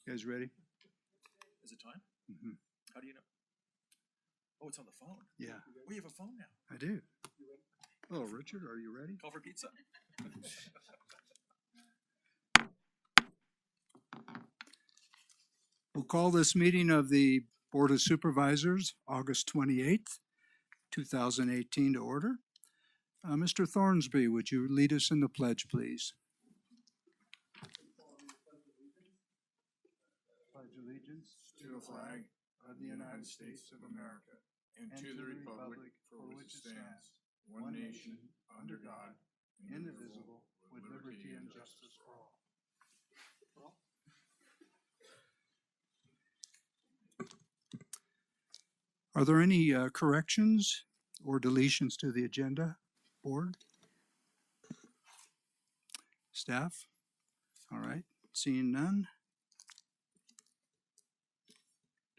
You guys ready? Is it time? Mm-hmm. How do you know? Oh, it's on the phone. Yeah, Oh, you have a phone now. I do. Oh, Richard, are you ready? Call for pizza. We'll call this meeting of the Board of Supervisors, August 28th, 2018 to order. Mr. Thornsby, would you lead us in the pledge, please? Pledge allegiance to the flag of the United States of America and to the republic for which it stands, one nation, under God, indivisible, with liberty and justice for all. Are there any corrections or deletions to the agenda, board? Staff? All right, seeing none.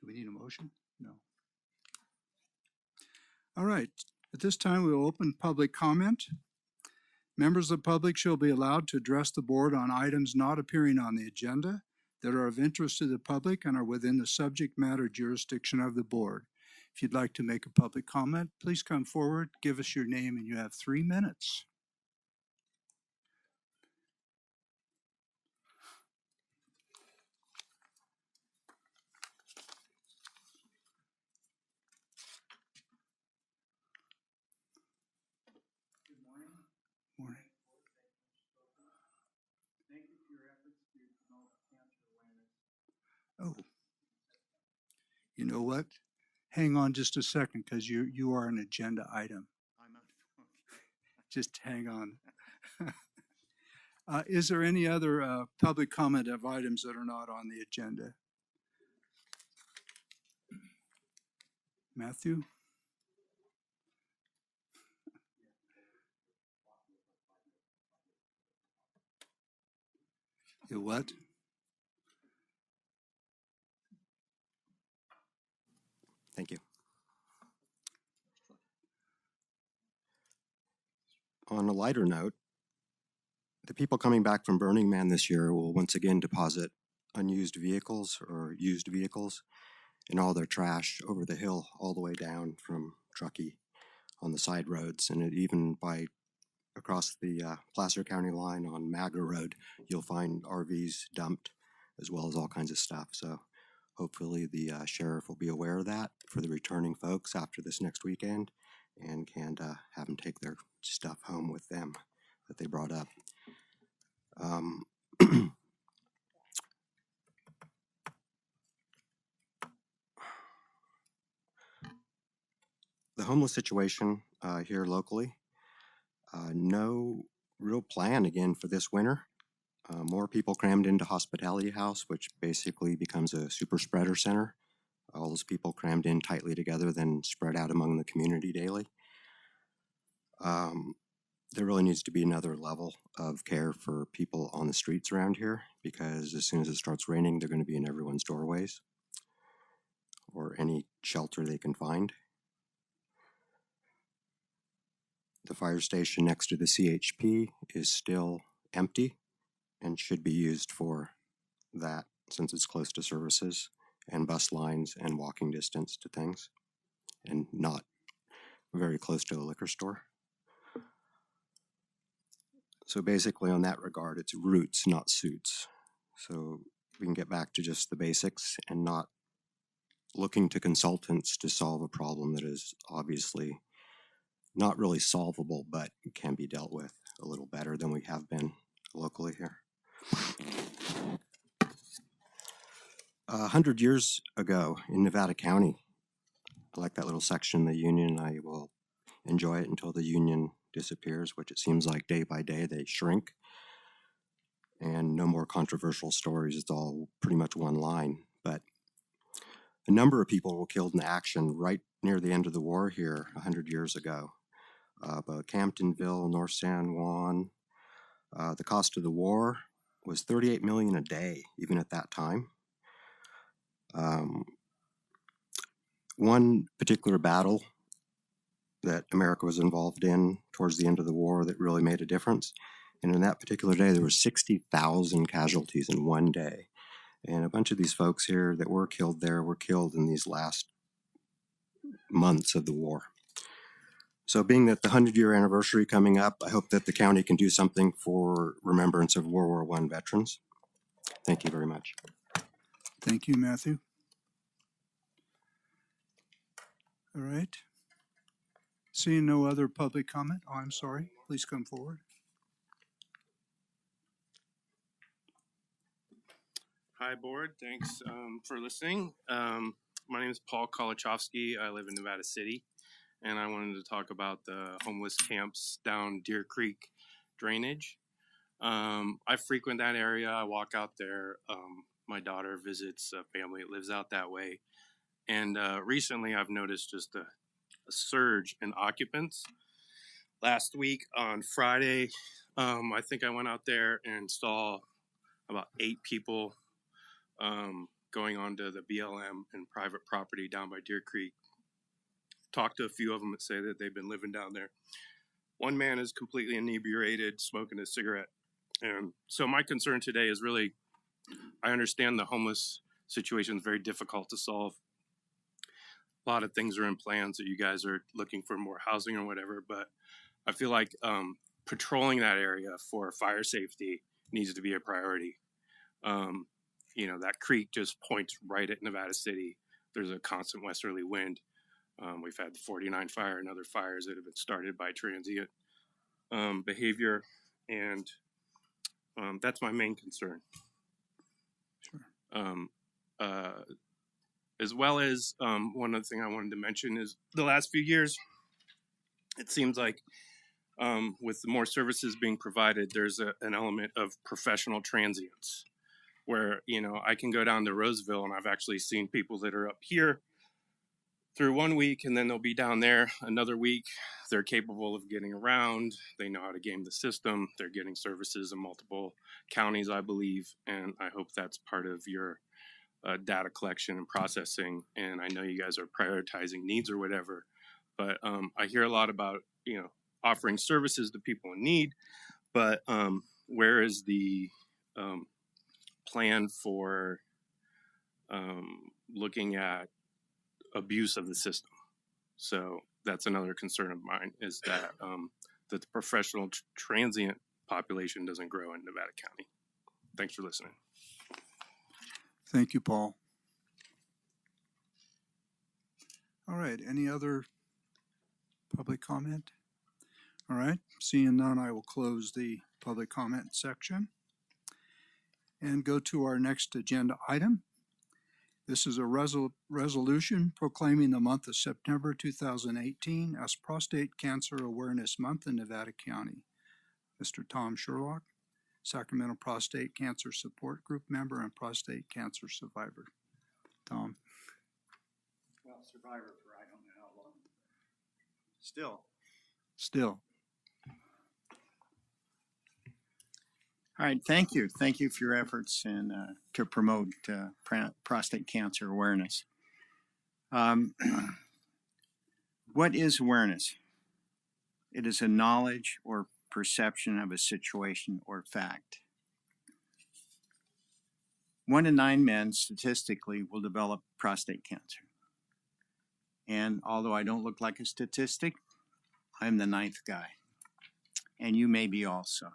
Do we need a motion? No. All right, at this time we will open public comment. Members of the public shall be allowed to address the board on items not appearing on the agenda that are of interest to the public and are within the subject matter jurisdiction of the board. If you'd like to make a public comment, please come forward, give us your name, and you have 3 minutes. Good morning. Morning. Thank you for your efforts to promote cancer awareness. Oh, you know what? Hang on just a second, because you are an agenda item. I'm out. Just hang on. Is there any other public comment of items that are not on the agenda? Matthew? You what? Thank you. On a lighter note, the people coming back from Burning Man this year will once again deposit unused vehicles or used vehicles and all their trash over the hill all the way down from Truckee on the side roads, and even by across the Placer County line on Magra Road, you'll find RVs dumped as well as all kinds of stuff. So hopefully the sheriff will be aware of that for the returning folks after this next weekend and can have them take their stuff home with them that they brought up. The homeless situation here locally, no real plan again for this winter. More people crammed into Hospitality House, which basically becomes a super spreader center. All those people crammed in tightly together, then spread out among the community daily. There really needs to be another level of care for people on the streets around here, because as soon as it starts raining, they're going to be in everyone's doorways or any shelter they can find. The fire station next to the CHP is still empty and should be used for that, since it's close to services and bus lines and walking distance to things, and not very close to the liquor store. So basically on that regard, it's roots, not suits. So we can get back to just the basics and not looking to consultants to solve a problem that is obviously not really solvable, but can be dealt with a little better than we have been locally here. 100 years ago in Nevada County, I like that little section, the Union. I will enjoy it until the Union disappears, which it seems like day by day they shrink. And no more controversial stories. It's all pretty much one line. But a number of people were killed in action right near the end of the war here 100 years ago. But Camptonville, North San Juan, the cost of the war was $38 million a day, even at that time. One particular battle that America was involved in towards the end of the war that really made a difference, and in that particular day, there were 60,000 casualties in one day. And a bunch of these folks here that were killed there were killed in these last months of the war. So being that the 100-year anniversary coming up, I hope that the county can do something for remembrance of World War I veterans. Thank you very much. Thank you, Matthew. All right. Seeing no other public comment, oh, I'm sorry, please come forward. Hi, board. Thanks for listening. My name is Paul Kolachowski. I live in Nevada City, and I wanted to talk about the homeless camps down Deer Creek drainage. I frequent that area. I walk out there. My daughter visits a family that lives out that way. And recently I've noticed just a surge in occupants. Last week on Friday, I think I went out there and saw about 8 people going onto the BLM and private property down by Deer Creek. Talked to a few of them that say that they've been living down there. One man is completely inebriated, smoking a cigarette. And so my concern today is really, I understand the homeless situation is very difficult to solve. A lot of things are in plans that you guys are looking for more housing or whatever, but I feel like patrolling that area for fire safety needs to be a priority. You know, that creek just points right at Nevada City. There's a constant westerly wind. We've had the 49 fire and other fires that have been started by transient behavior, and that's my main concern. Sure. As well as one other thing I wanted to mention is the last few years, it seems like with more services being provided, there's an element of professional transience where, you know, I can go down to Roseville and I've actually seen people that are up here through 1 week and then they'll be down there another week. They're capable of getting around. They know how to game the system. They're getting services in multiple counties, I believe. And I hope that's part of your data collection and processing. And I know you guys are prioritizing needs or whatever, but I hear a lot about, you know, offering services to people in need, but where is the plan for looking at abuse of the system? So that's another concern of mine, is that that the professional transient population doesn't grow in Nevada County. Thanks for listening. Thank you, Paul. All right, any other public comment? All right, seeing none, I will close the public comment section and go to our next agenda item. This is a resolution proclaiming the month of September 2018 as Prostate Cancer Awareness Month in Nevada County. Mr. Tom Sherlock, Sacramento Prostate Cancer Support Group member and prostate cancer survivor. Tom. Well, survivor for I don't know how long. Still. All right, thank you. Thank you for your efforts and to promote prostate cancer awareness. What is awareness? It is a knowledge or perception of a situation or fact. 1 in 9 men statistically will develop prostate cancer. And although I don't look like a statistic, I'm the 9th guy. And you may be also.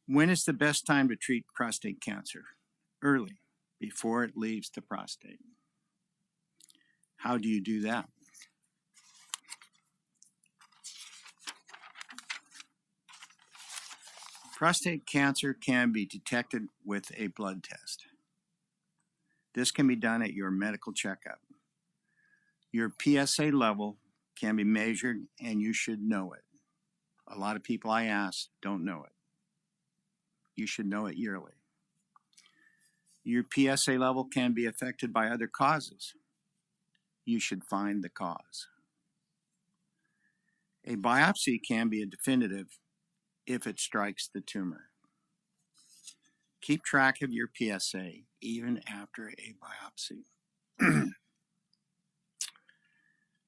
When is the best time to treat prostate cancer? Early, before it leaves the prostate. How do you do that? Prostate cancer can be detected with a blood test. This can be done at your medical checkup. Your PSA level can be measured and you should know it. A lot of people I ask don't know it. You should know it yearly. Your PSA level can be affected by other causes. You should find the cause. A biopsy can be a definitive if it strikes the tumor. Keep track of your PSA even after a biopsy.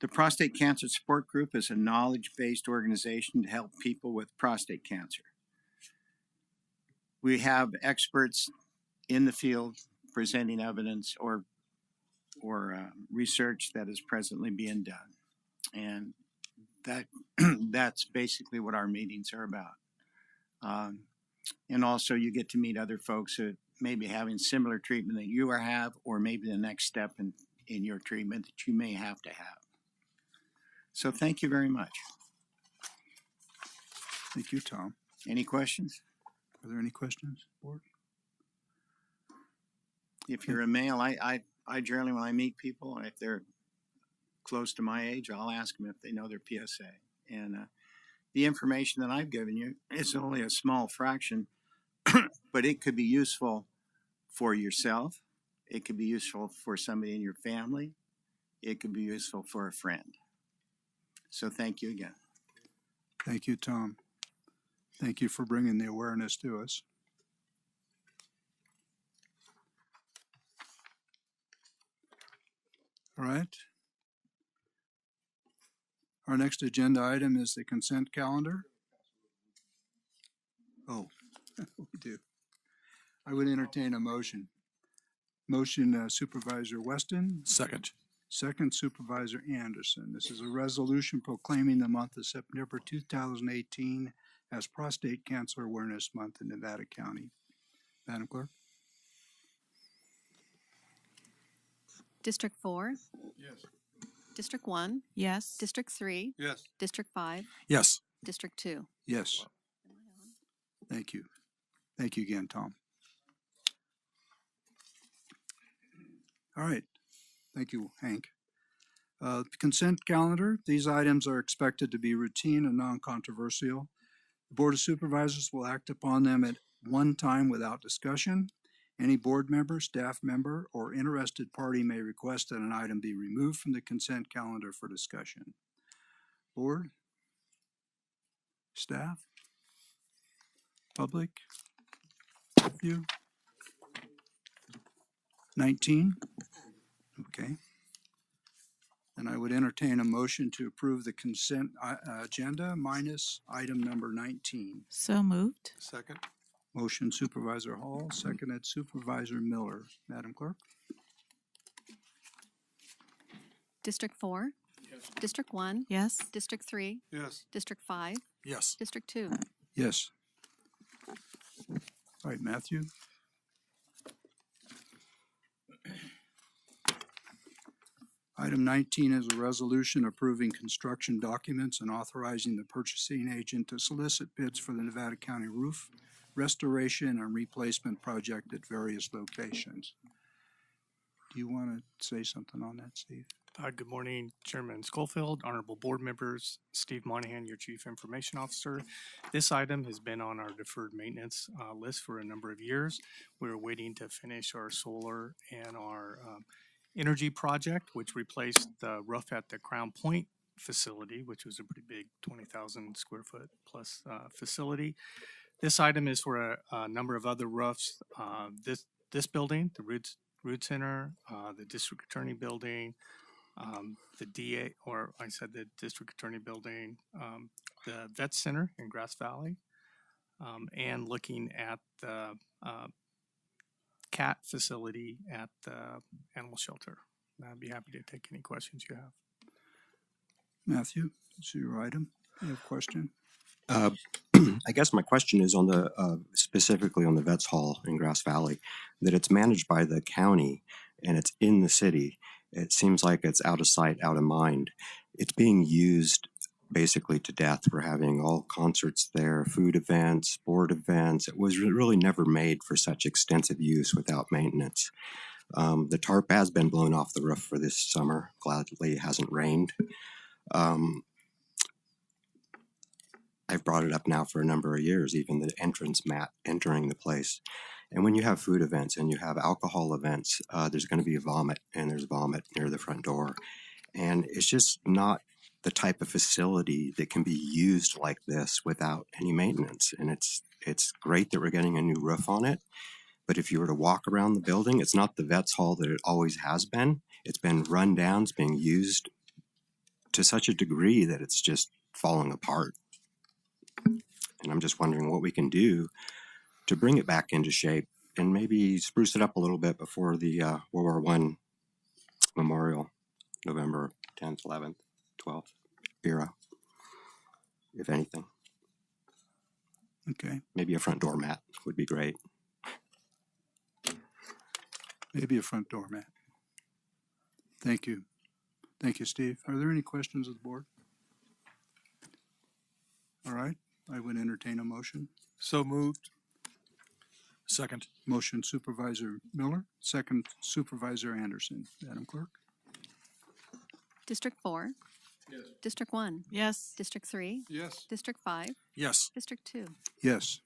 The Prostate Cancer Support Group is a knowledge-based organization to help people with prostate cancer. We have experts in the field presenting evidence or research that is presently being done, and that that's basically what our meetings are about. And also, you get to meet other folks that may be having similar treatment that you have, or maybe the next step in your treatment that you may have to have. So thank you very much. Thank you, Tom. Any questions? Are there any questions, board? If you're a male, I generally, when I meet people, if they're close to my age, I'll ask them if they know their PSA. And the information that I've given you is only a small fraction, but it could be useful for yourself. It could be useful for somebody in your family. It could be useful for a friend. So thank you again. Thank you, Tom. Thank you for bringing the awareness to us. All right. Our next agenda item is the consent calendar. Oh, we do. I would entertain a motion. Motion Supervisor Weston. Second. Second Supervisor Anderson. This is a resolution proclaiming the month of September 2018 as Prostate Cancer Awareness Month in Nevada County. Madam Clerk? District 4, Yes. District 1, Yes. District 3, Yes. District 5, Yes. District 2. Yes. Thank you. Thank you again, Tom. All right. Thank you, Hank. Consent calendar. These items are expected to be routine and non-controversial. The Board of Supervisors will act upon them at one time without discussion. Any board member, staff member, or interested party may request that an item be removed from the consent calendar for discussion. Board? Staff? Public? You? 19? Okay. And I would entertain a motion to approve the consent agenda minus item number 19. So moved. Second. Motion Supervisor Hall, seconded Supervisor Miller. Madam Clerk? District 4, District 1, Yes. District 3, Yes. District 5, Yes. District 2. Yes. All right, Matthew. Item 19 is a resolution approving construction documents and authorizing the purchasing agent to solicit bids for the Nevada County roof restoration and replacement project at various locations. Do you want to say something on that, Steve? Good morning, Chairman Schofield, honorable board members, Steve Monahan, your Chief Information Officer. This item has been on our deferred maintenance list for a number of years. We're waiting to finish our solar and our energy project, which replaced the roof at the Crown Point facility, which was a pretty big 20,000 square foot plus facility. This item is for a number of other roofs. This building, the Root Center, the District Attorney Building, the DA, or I said the District Attorney Building, the Vet Center in Grass Valley, and looking at the cat facility at the animal shelter. I'd be happy to take any questions you have. Matthew, this is your item. You have a question? I guess my question is on the specifically on the Vets Hall in Grass Valley, that it's managed by the county and it's in the city. It seems like it's out of sight, out of mind. It's being used basically to death. We're having all concerts there, food events, sport events. It was really never made for such extensive use without maintenance. The tarp has been blown off the roof for this summer. Gladly, it hasn't rained. I've brought it up now for a number of years, even the entrance mat entering the place. And when you have food events and you have alcohol events, there's going to be vomit, and there's vomit near the front door. And it's just not the type of facility that can be used like this without any maintenance. And it's great that we're getting a new roof on it. But if you were to walk around the building, it's not the Vets Hall that it always has been. It's been run down, it's being used to such a degree that it's just falling apart. And I'm just wondering what we can do to bring it back into shape and maybe spruce it up a little bit before the World War I memorial, November 10th, 11th, 12th era, if anything. Okay, Maybe a front door mat would be great. maybe a front door mat. Thank you. Thank you, Steve. Are there any questions of the board? All right, I would entertain a motion. So moved. Second. Motion Supervisor Miller, second Supervisor Anderson. Madam Clerk? District 4. Yes. District 1. Yes. District 3. Yes. District 5. Yes. District 2. Yes,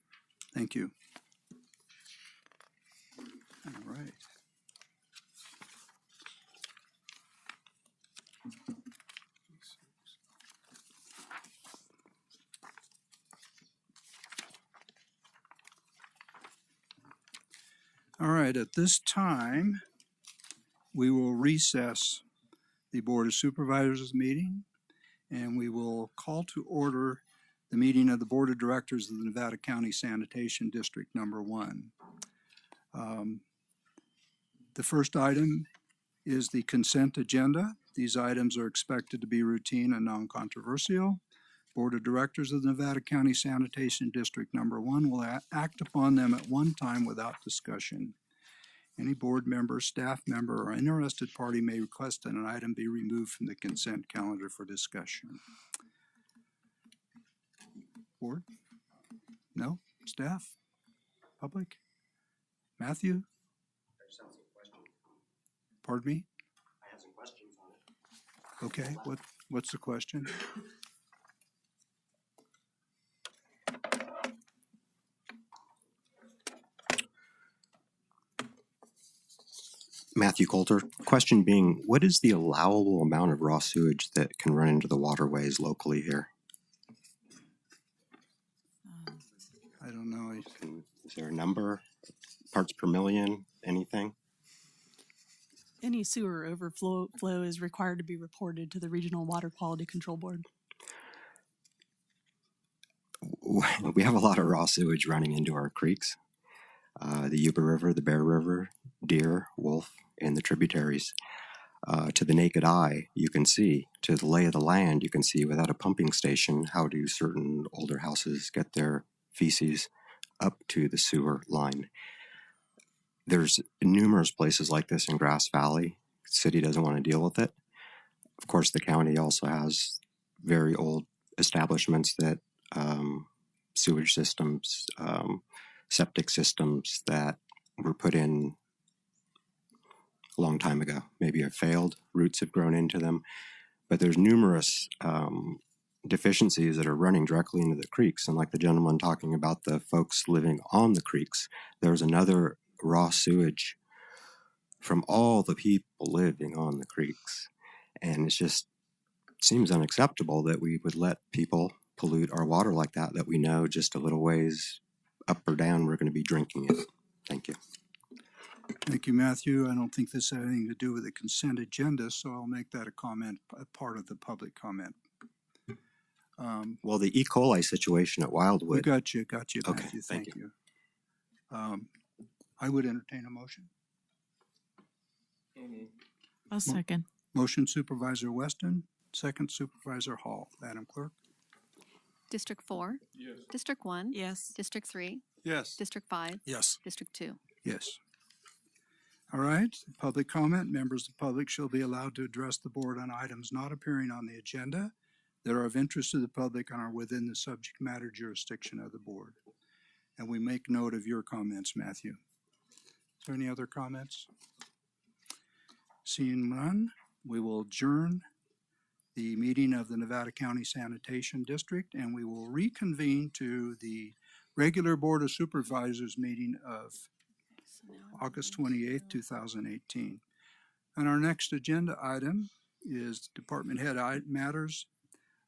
thank you. All right. All right, at this time, we will recess the Board of Supervisors meeting, and we will call to order the meeting of the Board of Directors of the Nevada County Sanitation District Number 1. The first item is the consent agenda. These items are expected to be routine and non-controversial. Board of Directors of the Nevada County Sanitation District Number 1 will act upon them at one time without discussion. Any board member, staff member, or interested party may request that an item be removed from the consent calendar for discussion. Board? No? Staff? Public? Matthew? Pardon me? I have some questions on it. Okay, what's the question? Matthew Coulter, question being, what is the allowable amount of raw sewage that can run into the waterways locally here? I don't know. Is there a number, parts per million, anything? Any sewer overflow is required to be reported to the Regional Water Quality Control Board. We have a lot of raw sewage running into our creeks. The Yuba River, the Bear River, Deer, Wolf, and the tributaries. To the naked eye, you can see. To the lay of the land, you can see without a pumping station, how do certain older houses get their feces up to the sewer line. There's numerous places like this in Grass Valley. The city doesn't want to deal with it. Of course, the county also has very old establishments that sewage systems, septic systems that were put in a long time ago. Maybe have failed, roots have grown into them, but there's numerous deficiencies that are running directly into the creeks. And like the gentleman talking about the folks living on the creeks, there's another raw sewage from all the people living on the creeks. And it just seems unacceptable that we would let people pollute our water like that, that we know just a little ways up or down we're going to be drinking it. Thank you. Thank you, Matthew. I don't think this had anything to do with the consent agenda, so I'll make that a comment, a part of the public comment. Well, the E. coli situation at We Wildwood. got you, Okay, Matthew. thank Thank you. I would entertain a motion. A second. Motion Supervisor Weston, second Supervisor Hall. Madam Clerk? District 4. Yes. District 1. Yes. District 3. Yes. District 5. Yes. District 2. Yes. All right, public comment. Members of the public shall be allowed to address the board on items not appearing on the agenda that are of interest to the public and are within the subject matter jurisdiction of the board. And we make note of your comments, Matthew. Is there any other comments? Seeing none, we will adjourn the meeting of the Nevada County Sanitation District, and we will reconvene to the regular Board of Supervisors meeting of August 28th, 2018. And our next agenda item is Department Head Matters,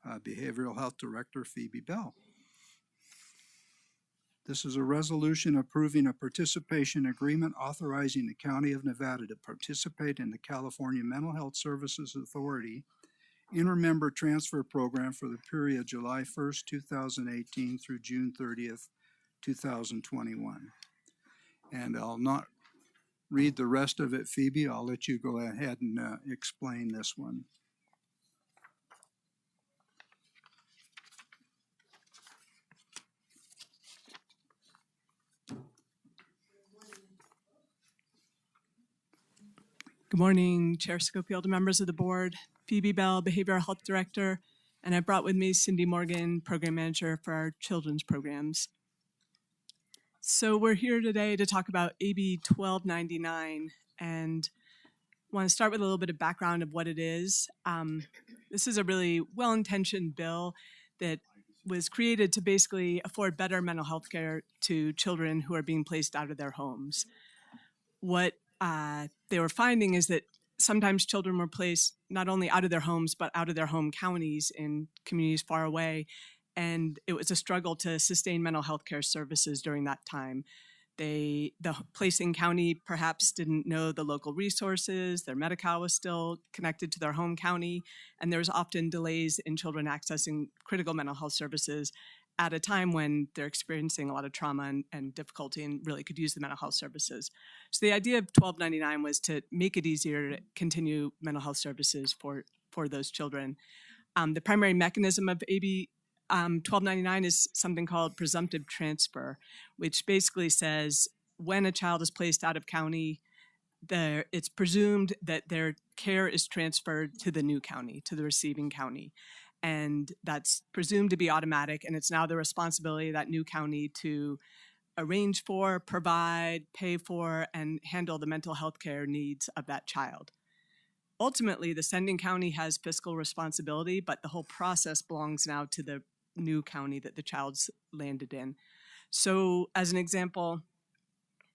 Behavioral Health Director Phoebe Bell. This is a resolution approving a participation agreement authorizing the County of Nevada to participate in the California Mental Health Services Authority Intermember Transfer Program for the period July 1st, 2018 through June 30th, 2021. And I'll not read the rest of it, Phoebe. I'll let you go ahead and explain this one. Good morning, Chair Schofield, members of the board, Phoebe Bell, Behavioral Health Director, and I brought with me Cindy Morgan, Program Manager for our children's programs. So we're here today to talk about AB 1299 and want to start with a little bit of background of what it is. This is a really well-intentioned bill that was created to basically afford better mental health care to children who are being placed out of their homes. What they were finding is that sometimes children were placed not only out of their homes, but out of their home counties in communities far away. And it was a struggle to sustain mental health care services during that time. The placing county perhaps didn't know the local resources, their Medi-Cal was still connected to their home county, and there was often delays in children accessing critical mental health services at a time when they're experiencing a lot of trauma and difficulty and really could use the mental health services. So the idea of 1299 was to make it easier to continue mental health services for those children. The primary mechanism of AB 1299 is something called presumptive transfer, which basically says when a child is placed out of county, it's presumed that their care is transferred to the new county, to the receiving county. And that's presumed to be automatic, and it's now the responsibility of that new county to arrange for, provide, pay for, and handle the mental health care needs of that child. Ultimately, the sending county has fiscal responsibility, but the whole process belongs now to the new county that the child's landed in. So as an example,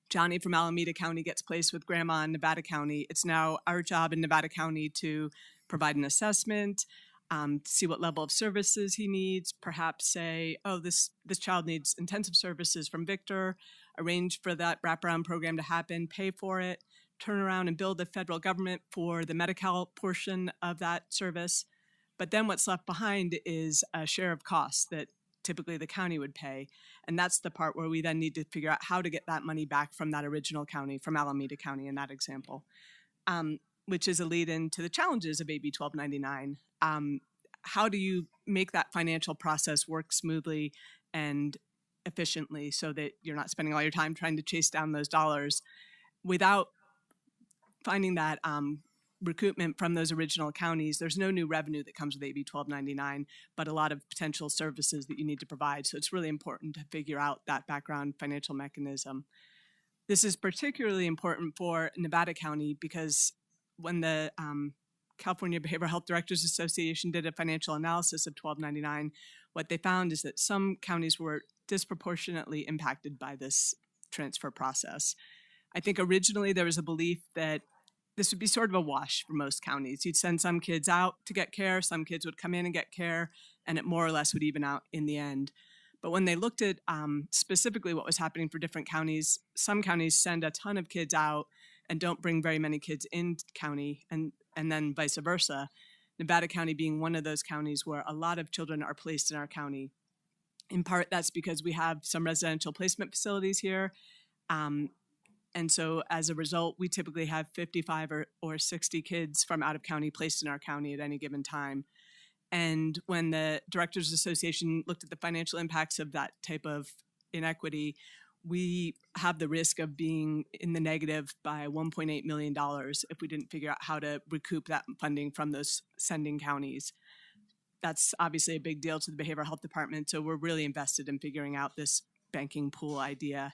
Johnny from Alameda County gets placed with grandma in Nevada County. It's now our job in Nevada County to provide an assessment, see what level of services he needs, perhaps say, oh, this child needs intensive services from Victor, arrange for that wraparound program to happen, pay for it, turn around and bill the federal government for the Medi-Cal portion of that service. But then what's left behind is a share of costs that typically the county would pay. And that's the part where we then need to figure out how to get that money back from that original county, from Alameda County in that example, which is a lead into the challenges of AB 1299. How do you make that financial process work smoothly and efficiently so that you're not spending all your time trying to chase down those dollars without finding that recoupment from those original counties? There's no new revenue that comes with AB 1299, but a lot of potential services that you need to provide. So it's really important to figure out that background financial mechanism. This is particularly important for Nevada County because when the California Behavioral Health Directors Association did a financial analysis of 1299, what they found is that some counties were disproportionately impacted by this transfer process. I think originally there was a belief that this would be sort of a wash for most counties. You'd send some kids out to get care, some kids would come in and get care, and it more or less would even out in the end. But when they looked at specifically what was happening for different counties, some counties send a ton of kids out and don't bring very many kids in county, and then vice versa. Nevada County being one of those counties where a lot of children are placed in our county. In part, that's because we have some residential placement facilities here. And so as a result, we typically have 55 or 60 kids from out of county placed in our county at any given time. And when the Directors Association looked at the financial impacts of that type of inequity, we have the risk of being in the negative by $1.8 million if we didn't figure out how to recoup that funding from those sending counties. That's obviously a big deal to the Behavioral Health Department, so we're really invested in figuring out this banking pool idea.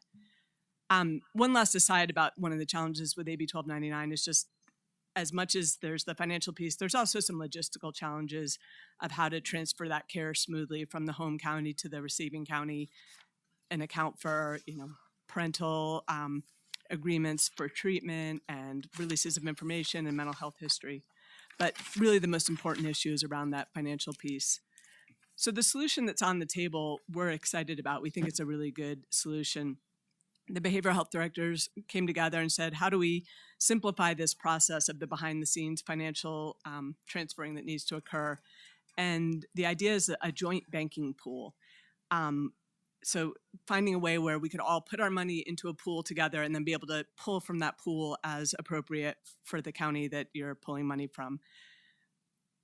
One last aside about one of the challenges with AB 1299 is just as much as there's the financial piece, there's also some logistical challenges of how to transfer that care smoothly from the home county to the receiving county and account for, parental agreements for treatment and releases of information and mental health history. But really the most important issue is around that financial piece. So the solution that's on the table, we're excited about. We think it's a really good solution. The behavioral health directors came together and said, how do we simplify this process of the behind the scenes financial transferring that needs to occur? And the idea is a joint banking pool. so finding a way where we could all put our money into a pool together and then be able to pull from that pool as appropriate for the county that you're pulling money from.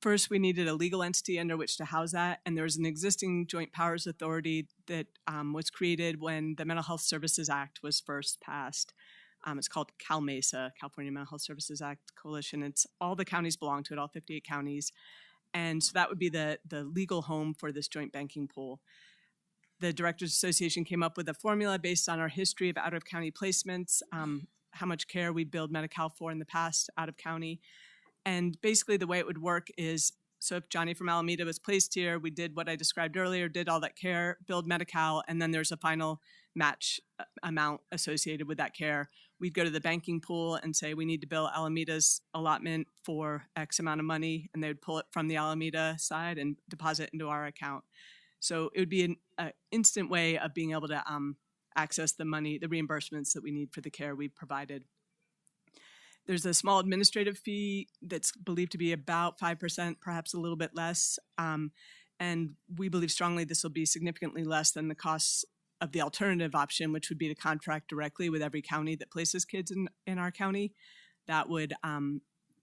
First, we needed a legal entity under which to house that, and there was an existing joint powers authority that was created when the Mental Health Services Act was first passed. It's called CalMESA, California Mental Health Services Act Coalition. It's all the counties belong to it, all 58 counties. And so that would be the legal home for this joint banking pool. The Directors Association came up with a formula based on our history of out-of-county placements, how much care we billed Medi-Cal for in the past out of county. And basically the way it would work is, so if Johnny from Alameda was placed here, we did what I described earlier, did all that care, billed Medi-Cal, and then there's a final match amount associated with that care. We'd go to the banking pool and say, we need to bill Alameda's allotment for X amount of money, and they would pull it from the Alameda side and deposit into our account. So it would be an instant way of being able to access the money, the reimbursements that we need for the care we provided. There's a small administrative fee that's believed to be about 5%, perhaps a little bit less. And we believe strongly this will be significantly less than the costs of the alternative option, which would be to contract directly with every county that places kids in our county. That would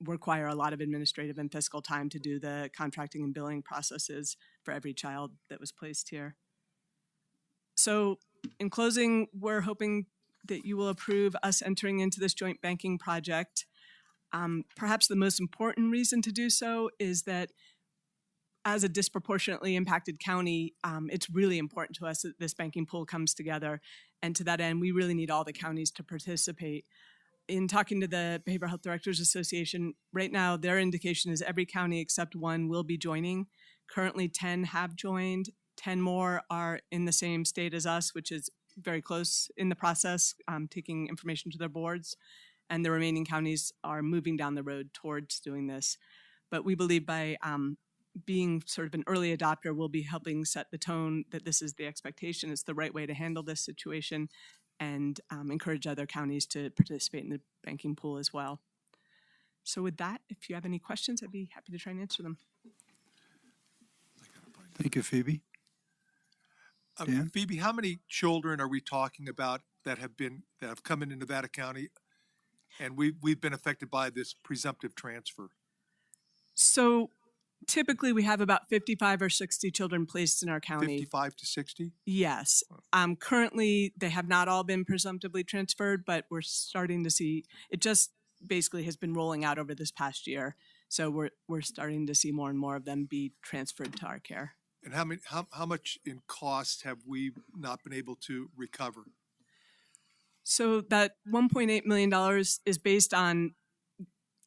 require a lot of administrative and fiscal time to do the contracting and billing processes for every child that was placed here. So in closing, we're hoping that you will approve us entering into this joint banking project. Perhaps the most important reason to do so is that as a disproportionately impacted county, it's really important to us that this banking pool comes together. And to that end, we really need all the counties to participate. In talking to the Behavioral Health Directors Association, right now their indication is every county except one will be joining. Currently 10 have joined, 10 more are in the same state as us, which is very close in the process, taking information to their boards, and the remaining counties are moving down the road towards doing this. But we believe by being sort of an early adopter, we'll be helping set the tone that this is the expectation, it's the right way to handle this situation, and encourage other counties to participate in the banking pool as well. So with that, if you have any questions, I'd be happy to try and answer them. Thank you, Phoebe. Dan? Phoebe, how many children are we talking about that have come into Nevada County and we've been affected by this presumptive transfer? So typically we have about 55 or 60 children placed in our county. 55 to 60? Yes. Currently they have not all been presumptively transferred, but we're starting to see, it just basically has been rolling out over this past year. So we're starting to see more and more of them be transferred to our care. And how much in cost have we not been able to recover? So that $1.8 million is based on,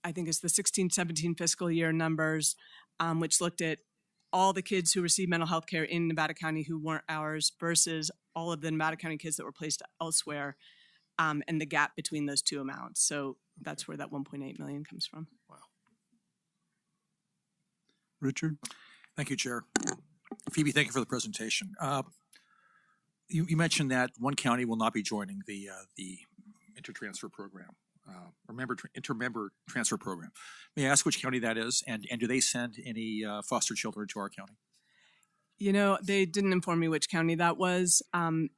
I think it's the 16-17 fiscal year numbers, which looked at all the kids who received mental health care in Nevada County who weren't ours versus all of the Nevada County kids that were placed elsewhere, and the gap between those two amounts. So that's where that $1.8 million comes from. Wow. Richard? Thank you, Chair. Phoebe, thank you for the presentation. You mentioned that one county will not be joining the intertransfer program, intermember transfer program. May I ask which county that is, and do they send any foster children to our county? You know, they didn't inform me which county that was. The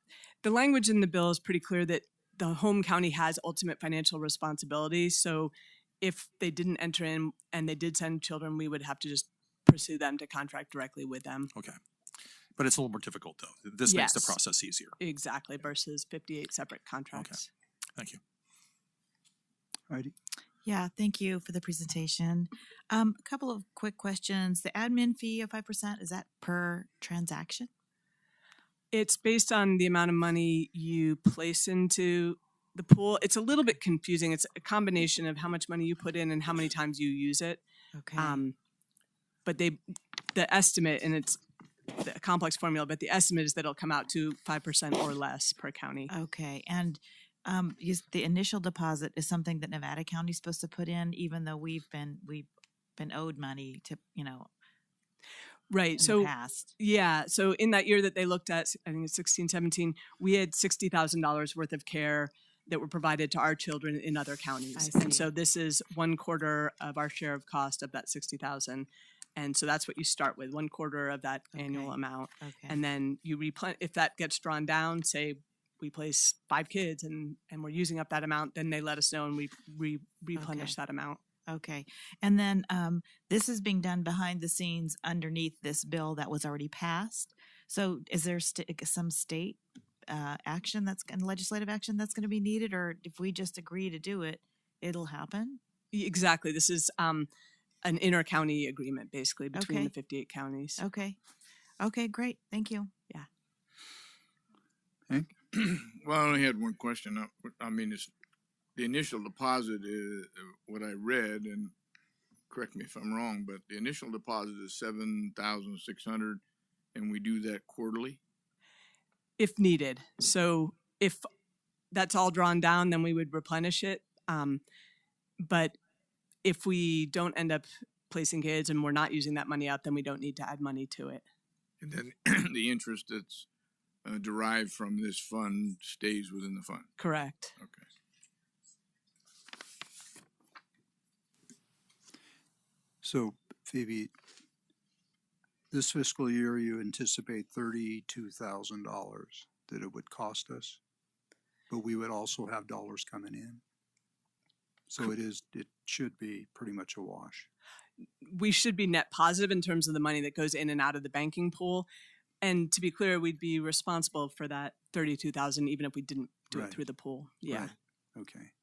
language in the bill is pretty clear that the home county has ultimate financial responsibility. So if they didn't enter in and they did send children, we would have to just pursue them to contract directly with them. Okay. But it's a little more difficult, though. This makes the process easier. Exactly, versus 58 separate contracts. Okay. Thank you. Heidi? Yeah, thank you for the presentation. A couple of quick questions. The admin fee of 5%, is that per transaction? It's based on the amount of money you place into the pool. It's a little bit confusing. It's a combination of how much money you put in and how many times you use it. Okay. But the estimate, and it's a complex formula, but the estimate is that it'll come out to 5% or less per county. Okay. And the initial deposit is something that Nevada County is supposed to put in, even though we've been owed money to, right. In the past. Yeah. So in that year that they looked at, I think it's 16-17, we had $60,000 worth of care that were provided to our children in other counties. And so this is 1/4 of our share of cost of that $60,000. And so that's what you start with, 1/4 of that annual Okay. amount. Okay. And then you replenish, if that gets drawn down, say we place 5 kids and we're using up that amount, then they let us know and we replenish Okay. that amount. Okay. And then this is being done behind the scenes underneath this bill that was already passed. So is there some state action legislative action that's going to be needed, or if we just agree to do it, it'll happen? Exactly. This is an inter-county agreement basically between Okay. the 58 counties. Okay. Okay, great. Thank you. Yeah. Hank? Well, I only had one question. I mean, it's the initial deposit is what I read, and correct me if I'm wrong, but the initial deposit is 7,600, and we do that quarterly. If needed. So if that's all drawn down, then we would replenish it. But if we don't end up placing kids and we're not using that money out, then we don't need to add money to it. And then the interest that's derived from this fund stays within the fund. Correct. Okay. So Phoebe, this fiscal year, you anticipate $32,000 that it would cost us, but we would also have dollars coming in. So it should be pretty much a wash. We should be net positive in terms of the money that goes in and out of the banking pool. And to be clear, we'd be responsible for that 32,000 even if we didn't do Right. it through the pool. Yeah. Right. Okay.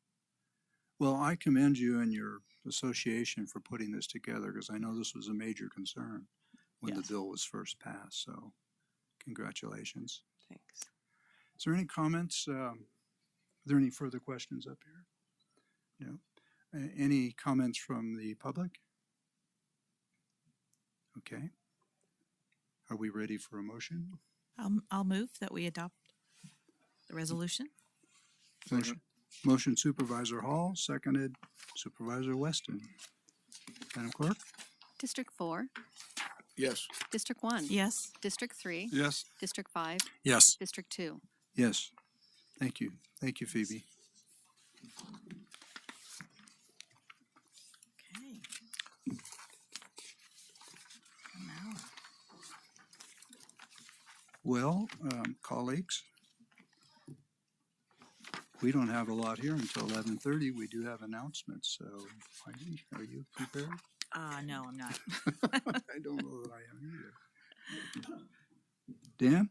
Well, I commend you and your association for putting this together, because I know this was a major concern when Yes. the bill was first passed. So congratulations. Thanks. Is there any comments? Are there any further questions up here? No. Any comments from the public? Okay. Are we ready for a motion? I'll move that we adopt the resolution. Motion Supervisor Hall, seconded Supervisor Weston. Madam Clerk? District 4, Yes. District 1. Yes. District 3, Yes. District 5, Yes. District 2. Yes. Thank you. Thank you, Phoebe. Okay. Now, Well, colleagues, we don't have a lot here until 11:30. We do have announcements, so Heidi, are you prepared? no, I'm not. I don't know that I am either. Dan?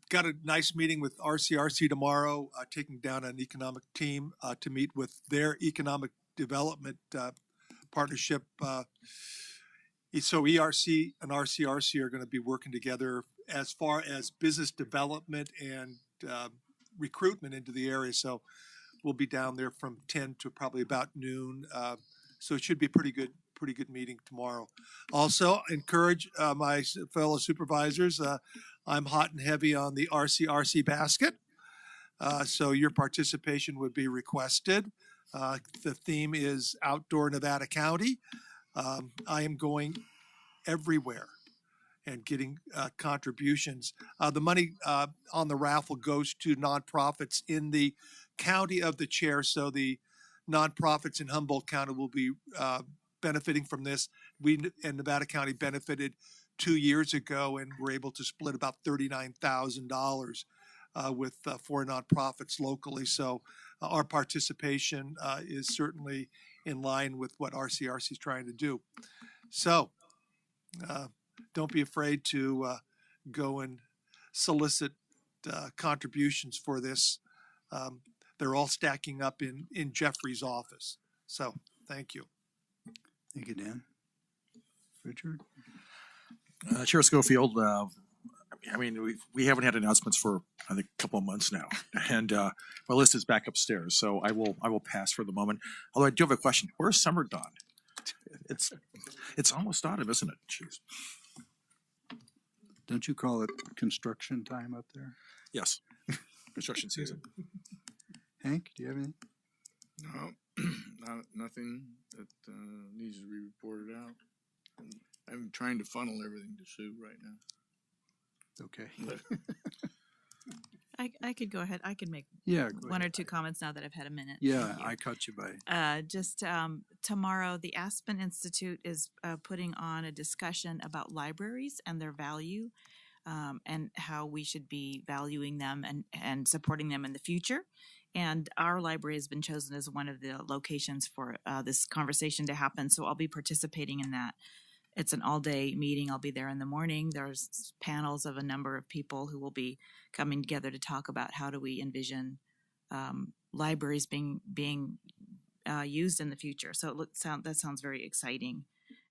Got a nice meeting with RCRC tomorrow, taking down an economic team to meet with their economic development partnership. So ERC and RCRC are going to be working together as far as business development and recruitment into the area. So we'll be down there from 10 to probably about noon. So it should be a pretty good meeting tomorrow. Also, encourage my fellow supervisors. I'm hot and heavy on the RCRC basket. So your participation would be requested. The theme is Outdoor Nevada County. I am going everywhere and getting contributions. The money on the raffle goes to nonprofits in the county of the chair. So the nonprofits in Humboldt County will be benefiting from this. We in Nevada County benefited 2 years ago and were able to split about $39,000 with 4 nonprofits locally. So our participation is certainly in line with what RCRC is trying to do. So don't be afraid to go and solicit contributions for this. They're all stacking up in Jeffrey's office. So thank you. Thank you, Dan. Richard? Chair Schofield, I mean, we haven't had announcements for I think a couple of months now, and my list is back upstairs, so I will pass for the moment. Although I do have a question: where's Summer Dawn? It's almost autumn, isn't it? Jeez. Don't you call it construction time up there? Yes, construction season. Hank, do you have anything? No, nothing that needs to be reported out. I'm trying to funnel everything to Sue right now. Okay. I could go ahead. I could make Yeah, go one or ahead. two comments now that I've had a minute. Yeah, Thank you. I caught you by. Just tomorrow, the Aspen Institute is putting on a discussion about libraries and their value, and how we should be valuing them and supporting them in the future. And our library has been chosen as one of the locations for this conversation to happen. So I'll be participating in that. It's an all-day meeting. I'll be there in the morning. There's panels of a number of people who will be coming together to talk about how do we envision libraries being used in the future. So that sounds very exciting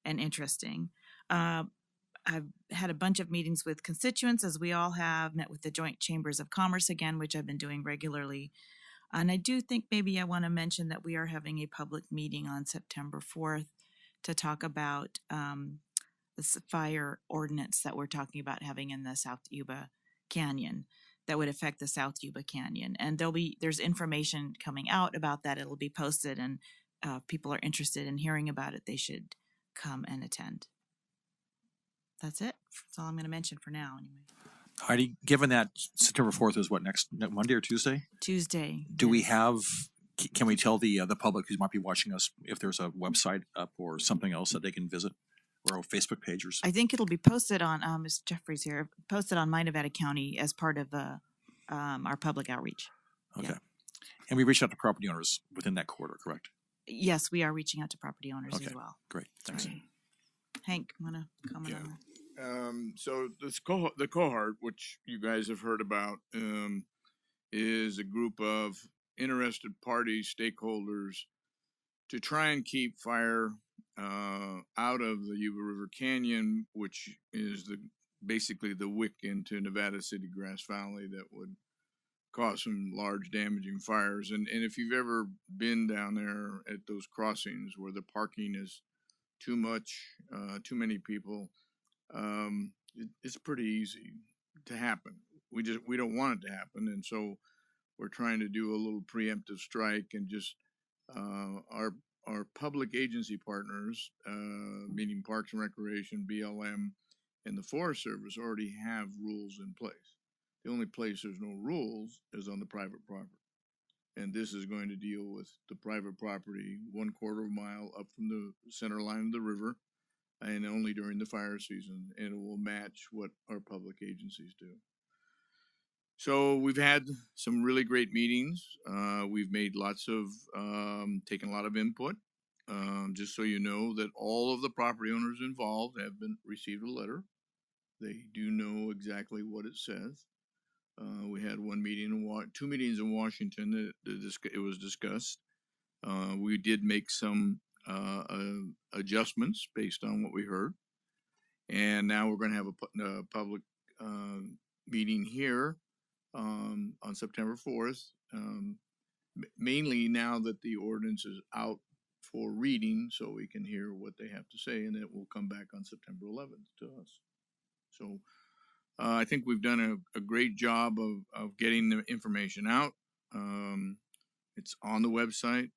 and interesting. I've had a bunch of meetings with constituents, as we all have, met with the Joint Chambers of Commerce again, which I've been doing regularly. And I do think maybe I want to mention that we are having a public meeting on September 4th to talk about this fire ordinance that we're talking about having in the South Yuba Canyon that would affect the South Yuba Canyon. And there's information coming out about that. It'll be posted, and if people are interested in hearing about it, they should come and attend. That's it. That's all I'm going to mention for now, anyway. Heidi, given that September 4th is what, next Monday or Tuesday? Tuesday. Do we have, can we tell the public who might be watching us if there's a website up or something else that they can visit, or a Facebook page or something? I think it'll be posted on, Ms. Jeffries here, posted on My Nevada County as part of our public outreach. Okay. Yeah. And we reached out to property owners within that quarter, correct? Yes, we are reaching out to property owners Okay. as well. Great, thanks. Right. Hank, want to comment on that? So the cohort, which you guys have heard about, is a group of interested parties, stakeholders, to try and keep fire out of the Yuba River Canyon, which is basically the wick into Nevada City Grass Valley that would cause some large damaging fires. And if you've ever been down there at those crossings where the parking is too much, too many people, it's pretty easy to happen. We don't want it to happen, and so we're trying to do a little preemptive strike, and just our public agency partners, meaning Parks and Recreation, BLM, and the Forest Service, already have rules in place. The only place there's no rules is on the private property, and this is going to deal with the private property 1/4 mile up from the center line of the river, and only during the fire season, and it will match what our public agencies do. So we've had some really great meetings. We've made lots of, taken a lot of input. Just so you know that all of the property owners involved have received a letter. They do know exactly what it says. We had two meetings in Washington that it was discussed. We did make some adjustments based on what we heard, and now we're going to have a public meeting here on September 4th, mainly now that the ordinance is out for reading, so we can hear what they have to say, and it will come back on September 11th to us. So I think we've done a great job of getting the information out. It's on the website.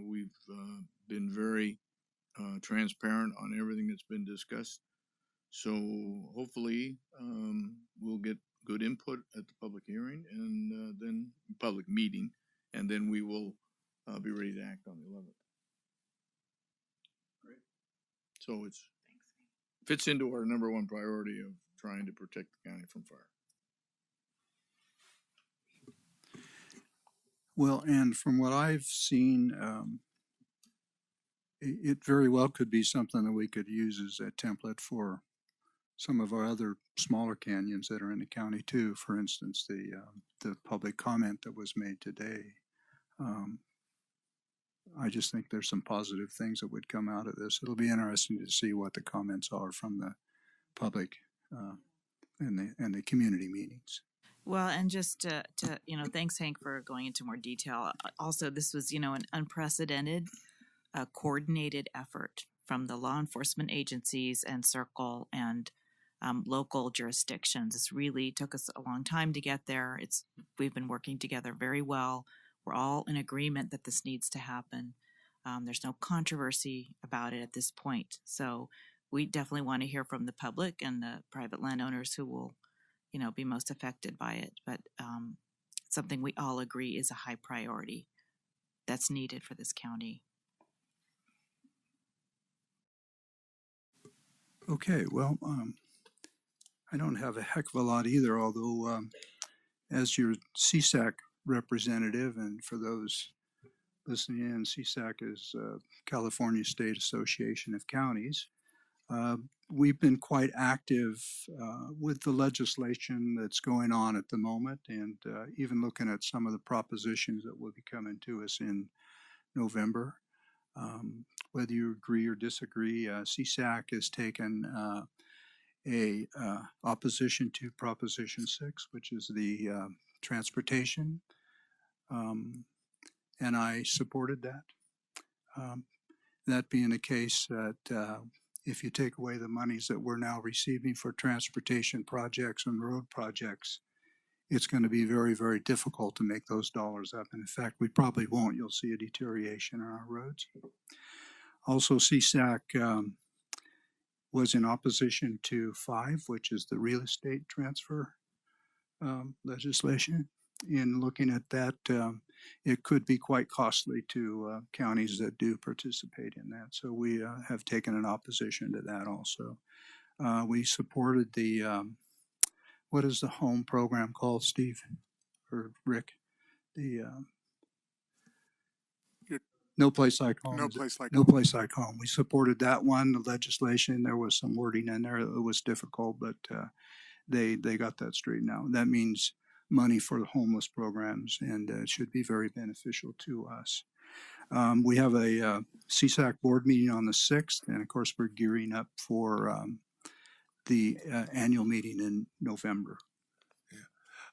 We've been very transparent on everything that's been discussed. So hopefully we'll get good input at the public hearing and then public meeting, and then we will be ready to act on the 11th. Great. So it fits into our #1 priority of trying to protect the county from fire. Well, and from what I've seen, it very well could be something that we could use as a template for some of our other smaller canyons that are in the county too. For instance, the public comment that was made today. I just think there's some positive things that would come out of this. It'll be interesting to see what the comments are from the public and the community meetings. Well, and just to thanks, Hank, for going into more detail. Also, this was, an unprecedented, coordinated effort from the law enforcement agencies and Circle and local jurisdictions. This really took us a long time to get there. We've been working together very well. We're all in agreement that this needs to happen. There's no controversy about it at this point. So we definitely want to hear from the public and the private landowners who will be most affected by it. But something we all agree is a high priority that's needed for this county. Okay, well, I don't have a heck of a lot either, although as your CSAC representative, and for those listening in, CSAC is California State Association of Counties. We've been quite active with the legislation that's going on at the moment, and even looking at some of the propositions that will be coming to us in November. Whether you agree or disagree, CSAC has taken a opposition to Proposition 6, which is the transportation, and I supported that. That being the case, that if you take away the monies that we're now receiving for transportation projects and road projects, it's going to be very, very difficult to make those dollars up. And in fact, we probably won't. You'll see a deterioration in our roads. Also, CSAC was in opposition to 5, which is the real estate transfer legislation. In looking at that, it could be quite costly to counties that do participate in that. So we have taken an opposition to that also. We supported the, what is the home program called, Steve or Rick? The No Place Like Home. No Place Like No Home. Place Like Home. We supported that one, the legislation. There was some wording in there that was difficult, but they got that straightened out. That means money for the homeless programs, and it should be very beneficial to us. We have a CSAC board meeting on the 6th, and of course we're gearing up for the annual meeting in November.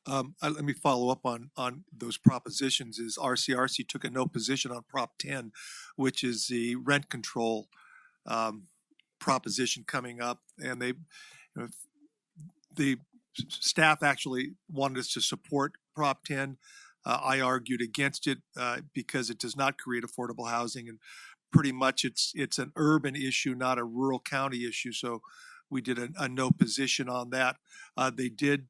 Let me follow up on those propositions. Is RCRC took a no position on Prop 10, which is the rent control proposition coming up, and the staff actually wanted us to support Prop 10. I argued against it because it does not create affordable housing, and pretty much it's an urban issue, not a rural county issue. So we did a no position on that. They did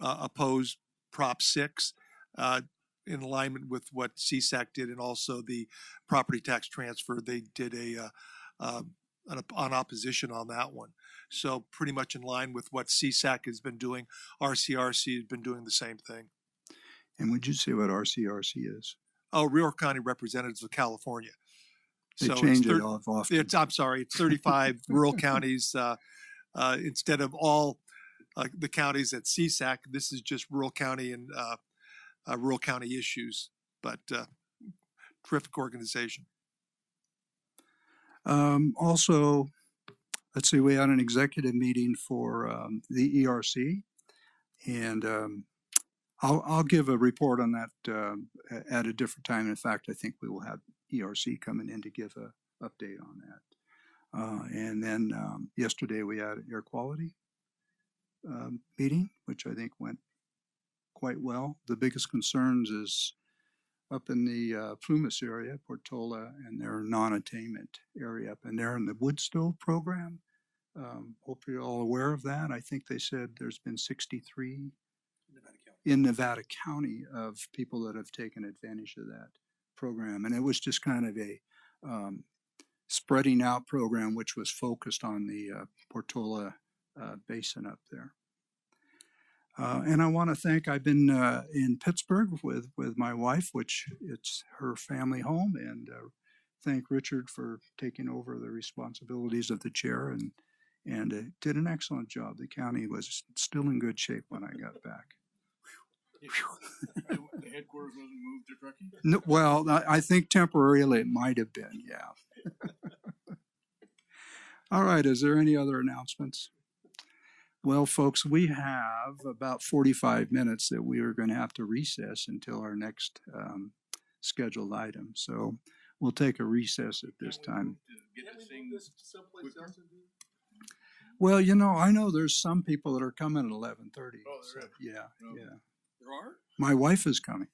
oppose Prop 6 in alignment with what CSAC did, and also the property tax transfer. They did an opposition on that one. So pretty much in line with what CSAC has been doing. RCRC has been doing the same thing. And would you say what RCRC is? Oh, Rural County Representatives of California. They So change it's it off often. I'm sorry, it's 35 rural counties instead of all the counties at CSAC. This is just rural county and rural county issues, but terrific organization. Also, let's see, we had an executive meeting for the ERC, and I'll give a report on that at a different time. In fact, I think we will have ERC coming in to give an update on that. And then yesterday we had an air quality meeting, which I think went quite well. The biggest concerns is up in the Plumas area, Portola, and their non-attainment area up in there in the wood stove program. Hope you're all aware of that. I think they said there's been 63 in Nevada County of people that have taken advantage of that program. And it was just kind of a spreading out program which was focused on the Portola basin up there. And I want to thank, I've been in Pittsburgh with my wife, which it's her family home, and thank Richard for taking over the responsibilities of the chair, and did an excellent job. The county was still in good shape when I got back. The headquarters wasn't moved to Truckee? No, well, I think temporarily it might have been, yeah. All right, is there any other announcements? Well, folks, we have about 45 minutes that we are going to have to recess until our next scheduled item. So we'll take a recess at this time. Well, you know, I know there's some people that are coming at 11:30. Oh, so, there is? yeah, No. yeah. There are? My wife is coming.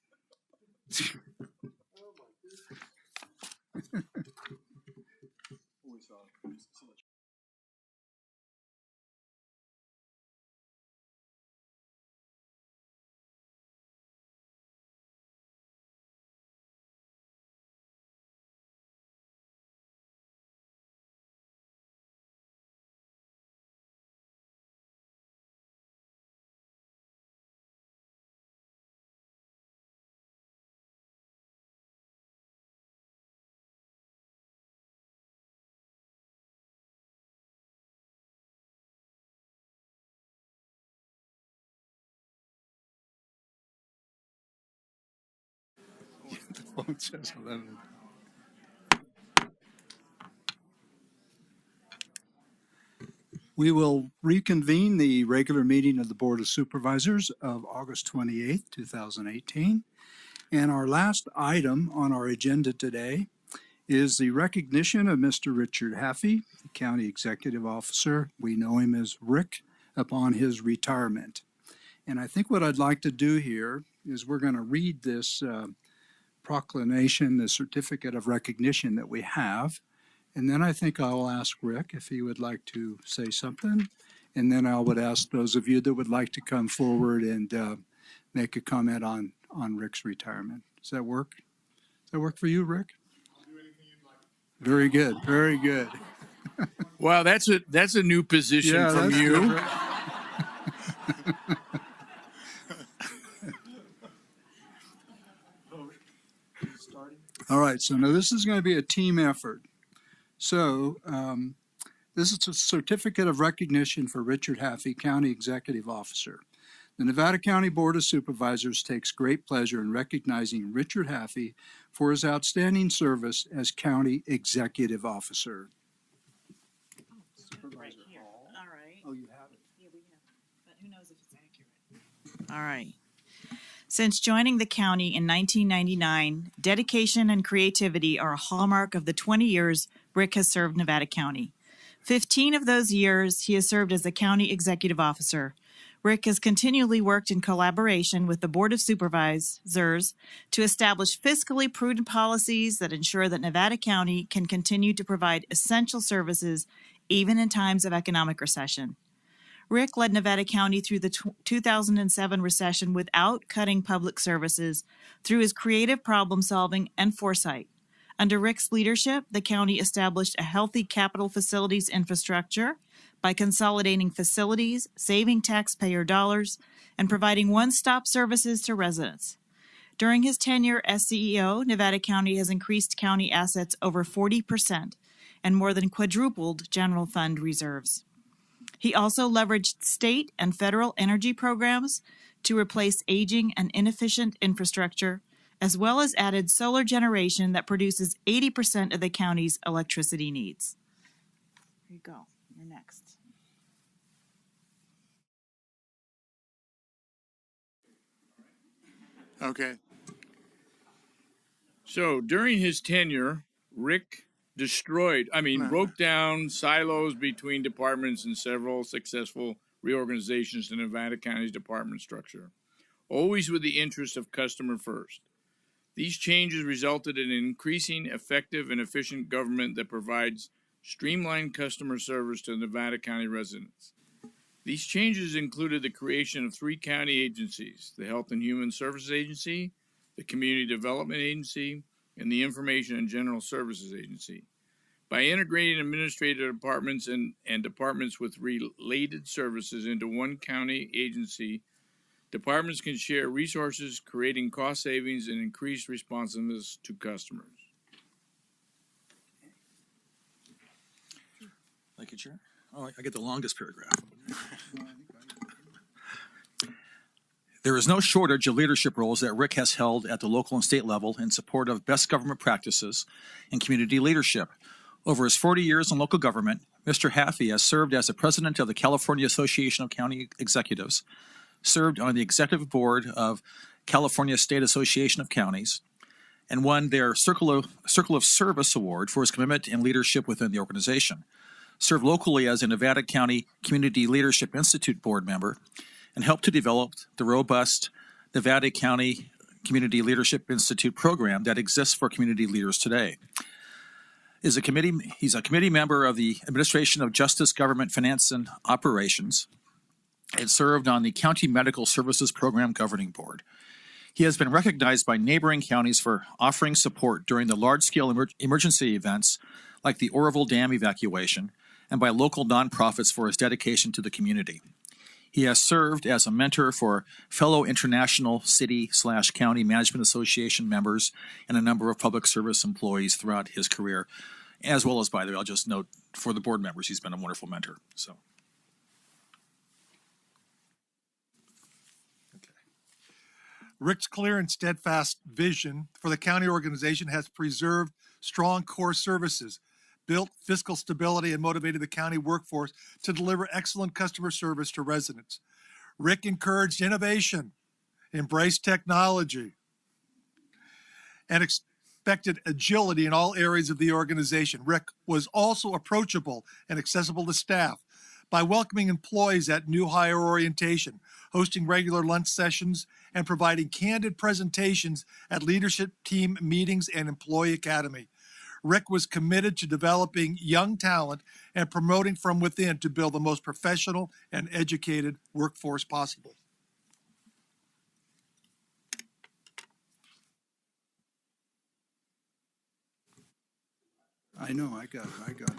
The phone says 11. We will reconvene the regular meeting of the Board of Supervisors of August 28th, 2018. And our last item on our agenda today is the recognition of Mr. Richard Haffey, the County Executive Officer. We know him as Rick, upon his retirement. And I think what I'd like to do here is we're going to read this proclamation, the certificate of recognition that we have. And then I think I'll ask Rick if he would like to say something. And then I would ask those of you that would like to come forward and make a comment on Rick's retirement. Does that work? Does that work for you, Rick? I'll do anything you'd like. Very good, very good. Wow, that's a new position from you. All right, so now this is going to be a team effort. So this is a certificate of recognition for Richard Haffey, County Executive Officer. The Nevada County Board of Supervisors takes great pleasure in recognizing Richard Haffey for his outstanding service as County Executive Officer. Right here. All right. Oh, you have it. Yeah, we have it. But who knows if it's accurate? All right. Since joining the county in 1999, dedication and creativity are a hallmark of the 20 years Rick has served Nevada County. 15 of those years, he has served as the county executive officer. Rick has continually worked in collaboration with the Board of Supervisors to establish fiscally prudent policies that ensure that Nevada County can continue to provide essential services even in times of economic recession. Rick led Nevada County through the 2007 recession without cutting public services through his creative problem solving and foresight. Under Rick's leadership, the county established a healthy capital facilities infrastructure by consolidating facilities, saving taxpayer dollars, and providing one-stop services to residents. During his tenure as CEO, Nevada County has increased county assets over 40% and more than quadrupled general fund reserves. He also leveraged state and federal energy programs to replace aging and inefficient infrastructure, as well as added solar generation that produces 80% of the county's electricity needs. Here you go. You're next. Okay. So during his tenure, Rick broke down silos between departments and several successful reorganizations in Nevada County's department structure, always with the interest of customer first. These changes resulted in increasing effective and efficient government that provides streamlined customer service to Nevada County residents. These changes included the creation of 3 county agencies: the Health and Human Services Agency, the Community Development Agency, and the Information and General Services Agency. By integrating administrative departments and departments with related services into one county agency, departments can share resources, creating cost savings and increased responsiveness to customers. Thank you, Chair. Oh, I get the longest paragraph. There is no shortage of leadership roles that Rick has held at the local and state level in support of best government practices and community leadership. Over his 40 years in local government, Mr. Haffey has served as the president of the California Association of County Executives, served on the executive board of California State Association of Counties, and won their Circle of Service Award for his commitment and leadership within the organization, served locally as a Nevada County Community Leadership Institute board member, and helped to develop the robust Nevada County Community Leadership Institute program that exists for community leaders today. He's a committee member of the Administration of Justice, Government, Finance, and Operations, and served on the County Medical Services Program Governing Board. He has been recognized by neighboring counties for offering support during the large-scale emergency events like the Oroville Dam evacuation, and by local nonprofits for his dedication to the community. He has served as a mentor for fellow International City/County Management Association members and a number of public service employees throughout his career, as well as, by the way, I'll just note for the board members, he's been a wonderful mentor. So, okay. Rick's clear and steadfast vision for the county organization has preserved strong core services, built fiscal stability, and motivated the county workforce to deliver excellent customer service to residents. Rick encouraged innovation, embraced technology, and expected agility in all areas of the organization. Rick was also approachable and accessible to staff by welcoming employees at new hire orientation, hosting regular lunch sessions, and providing candid presentations at leadership team meetings and employee academy. Rick was committed to developing young talent and promoting from within to build the most professional and educated workforce possible. I know, I got it.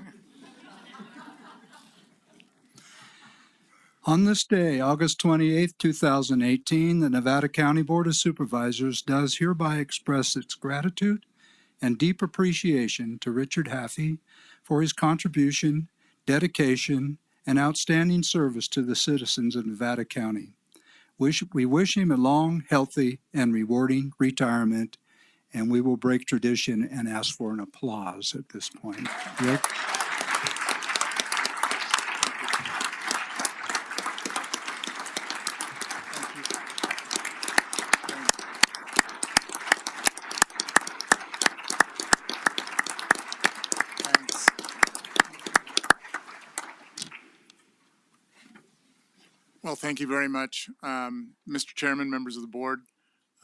On this day, August 28th, 2018, the Nevada County Board of Supervisors does hereby express its gratitude and deep appreciation to Richard Haffey for his contribution, dedication, and outstanding service to the citizens of Nevada County. We wish him a long, healthy, and rewarding retirement, and we will break tradition and ask for an applause at this point. Rick? Well, thank you very much, Mr. Chairman, members of the board.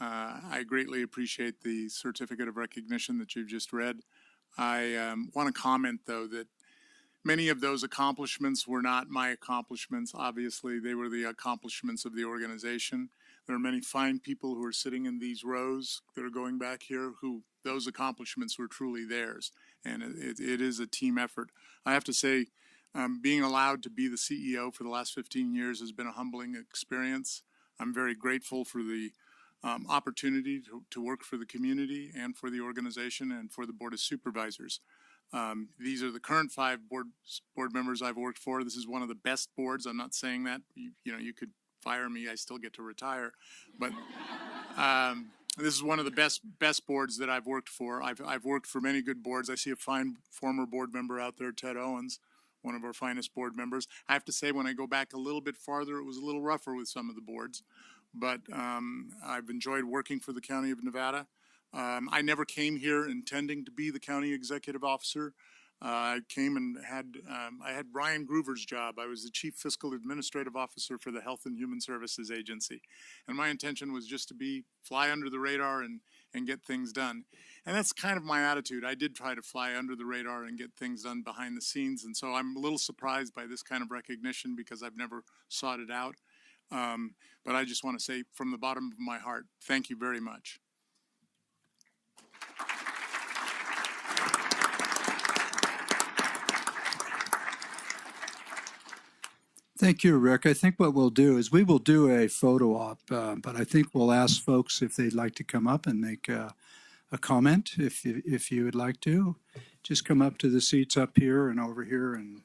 I greatly appreciate the certificate of recognition that you've just read. I want to comment, though, that many of those accomplishments were not my accomplishments. Obviously, they were the accomplishments of the organization. There are many fine people who are sitting in these rows that are going back here who those accomplishments were truly theirs. And it is a team effort. I have to say, being allowed to be the CEO for the last 15 years has been a humbling experience. I'm very grateful for the opportunity to work for the community and for the organization and for the Board of Supervisors. These are the current 5 board members I've worked for. This is one of the best boards. I'm not saying that. You know, you could fire me. I still get to retire. But this is one of the best boards that I've worked for. I've worked for many good boards. I see a fine former board member out there, Ted Owens, one of our finest board members. I have to say, when I go back a little bit farther, it was a little rougher with some of the boards. But I've enjoyed working for the County of Nevada. I never came here intending to be the county executive officer. I came and I had Brian Groover's job. I was the chief fiscal administrative officer for the Health and Human Services Agency. And my intention was just to fly under the radar and get things done. And that's kind of my attitude. I did try to fly under the radar and get things done behind the scenes. And so I'm a little surprised by this kind of recognition because I've never sought it out. But I just want to say from the bottom of my heart, thank you very much. Thank you, Rick. I think what we'll do is we will do a photo op, but I think we'll ask folks if they'd like to come up and make a comment. If you would like to, just come up to the seats up here and over here and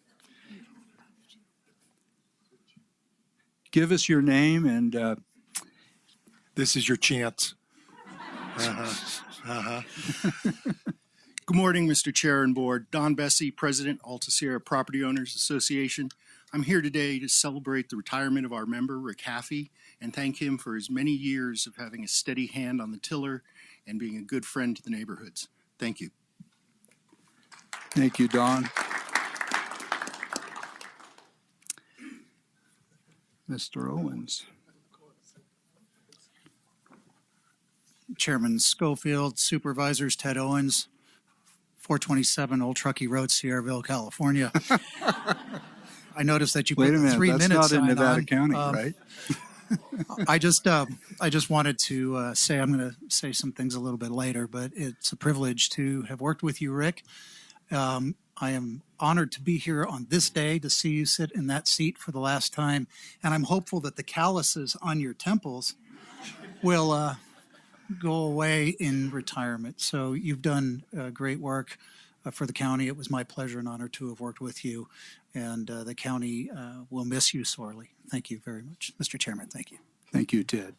give us your name and this is your chance. Good morning, Mr. Chair and Board. Don Bessie, President, Alta Sierra Property Owners Association. I'm here today to celebrate the retirement of our member, Rick Haffey, and thank him for his many years of having a steady hand on the tiller and being a good friend to the neighborhoods. Thank you. Thank you, Don. Mr. Owens. Chairman Schofield, Supervisors, Ted Owens, 427 Old Truckee Road, Sierraville, California. I noticed that you put the 3 minutes that's not in sign Nevada on. County, right? I just wanted to say, I'm going to say some things a little bit later, but it's a privilege to have worked with you, Rick. I am honored to be here on this day to see you sit in that seat for the last time, and I'm hopeful that the calluses on your temples will go away in retirement. So you've done great work for the county. It was my pleasure and honor to have worked with you, and the county will miss you sorely. Thank you very much, Mr. Chairman. Thank you. Thank you, Ted.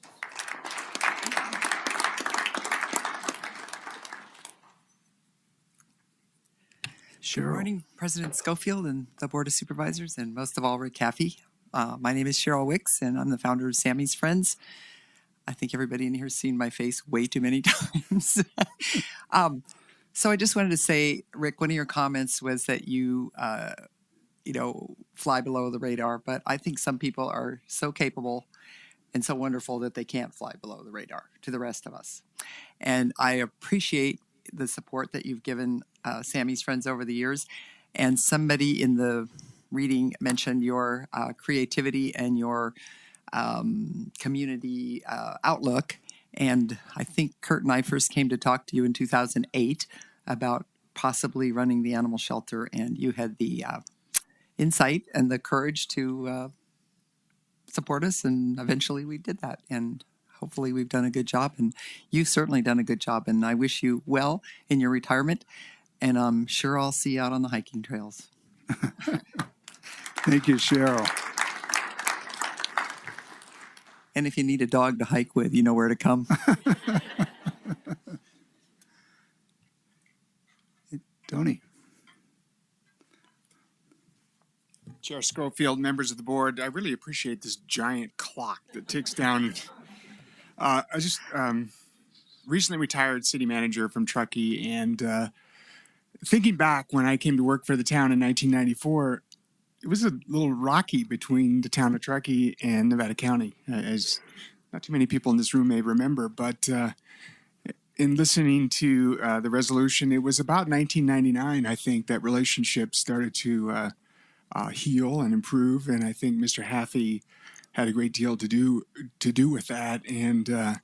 Cheryl. Good morning, President Schofield and the Board of Supervisors, and most of all, Rick Caffey. My name is Cheryl Wicks, and I'm the founder of Sammy's Friends. I think everybody in here has seen my face way too many times. So I just wanted to say, Rick, one of your comments was that you fly below the radar, but I think some people are so capable and so wonderful that they can't fly below the radar to the rest of us. And I appreciate the support that you've given Sammy's Friends over the years. And somebody in the reading mentioned your creativity and your community outlook. And I think Kurt and I first came to talk to you in 2008 about possibly running the animal shelter, and you had the insight and the courage to support us, and eventually we did that. And hopefully we've done a good job, and you've certainly done a good job, and I wish you well in your retirement, and I'm sure I'll see you out on the hiking trails. Thank you, Cheryl. And if you need a dog to hike with, you know where to come. Tony. Chair Schofield, members of the board, I really appreciate this giant clock that ticks down. I just recently retired city manager from Truckee, and thinking back when I came to work for the town in 1994, it was a little rocky between the town of Truckee and Nevada County, as not too many people in this room may remember. But in listening to the resolution, it was about 1999, I think, that relationships started to heal and improve. And I think Mr. Haffey had a great deal to do with that. And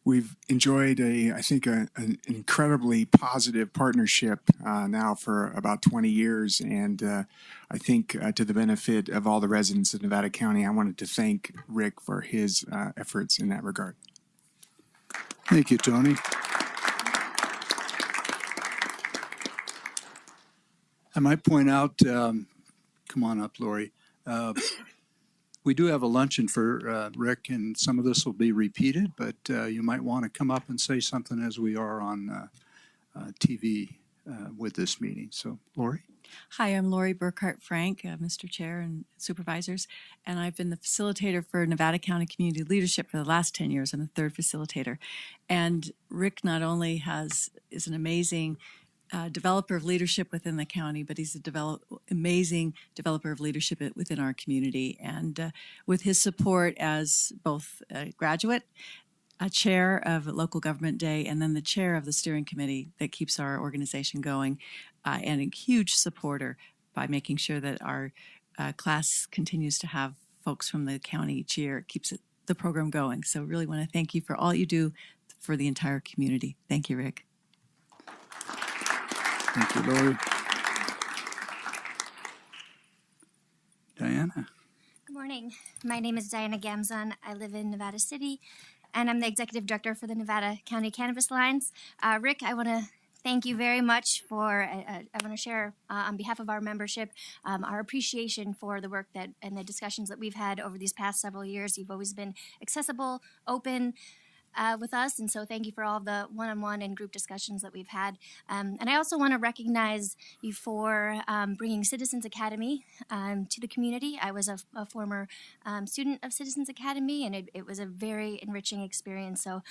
we've enjoyed an incredibly positive partnership now for about 20 years. And I think to the benefit of all the residents of Nevada County, I wanted to thank Rick for his efforts in that regard. Thank you, Tony. I might point out, come on up, Lori. We do have a luncheon for Rick, and some of this will be repeated, but you might want to come up and say something as we are on TV with this meeting. So, Lori? Hi, I'm Lori Burkhart Frank, Mr. Chair and Supervisors, and I've been the facilitator for Nevada County Community Leadership for the last 10 years. I'm the third facilitator. And Rick not only is an amazing developer of leadership within the county, but he's amazing developer of leadership within our community. And with his support as both a graduate, a chair of Local Government Day, and then the chair of the steering committee that keeps our organization going, and a huge supporter by making sure that our class continues to have folks from the county each year, keeps the program going. So really want to thank you for all you do for the entire community. Thank you, Rick. Thank you, Lori. Diana. Good morning. My name is Diana Gamzon. I live in Nevada City, and I'm the executive director for the Nevada County Cannabis Alliance. Rick, I want to thank you very much for, I want to share on behalf of our membership, our appreciation for the work and the discussions that we've had over these past several years. You've always been accessible, open, with us, and so thank you for all the one-on-one and group discussions that we've had. And I also want to recognize you for bringing Citizens Academy to the community. I was a former student of Citizens Academy, and it was a very enriching experience. So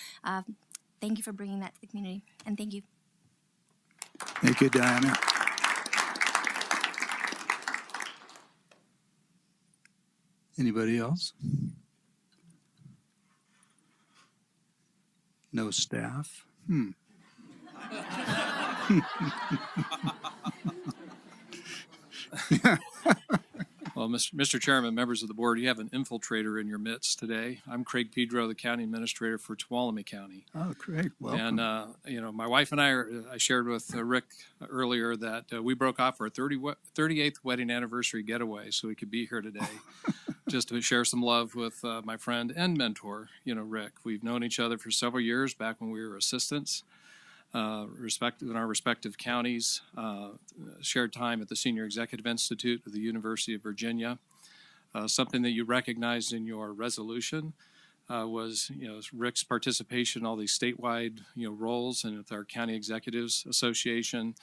thank you for bringing that to the community, and thank you. Thank you, Diana. Anybody else? No staff? Well, Mr. Chairman, members of the board, you have an infiltrator in your midst today. I'm Craig Pedro, the county administrator for Tuolumne County. Oh, Craig, welcome. And, my wife and I shared with Rick earlier that we broke off our 38th wedding anniversary getaway so we could be here today just to share some love with my friend and mentor, Rick. We've known each other for several years back when we were assistants. In our respective counties, shared time at the Senior Executive Institute of the University of Virginia. Something that you recognized in your resolution was, Rick's participation in all these statewide, roles and with our County Executives Association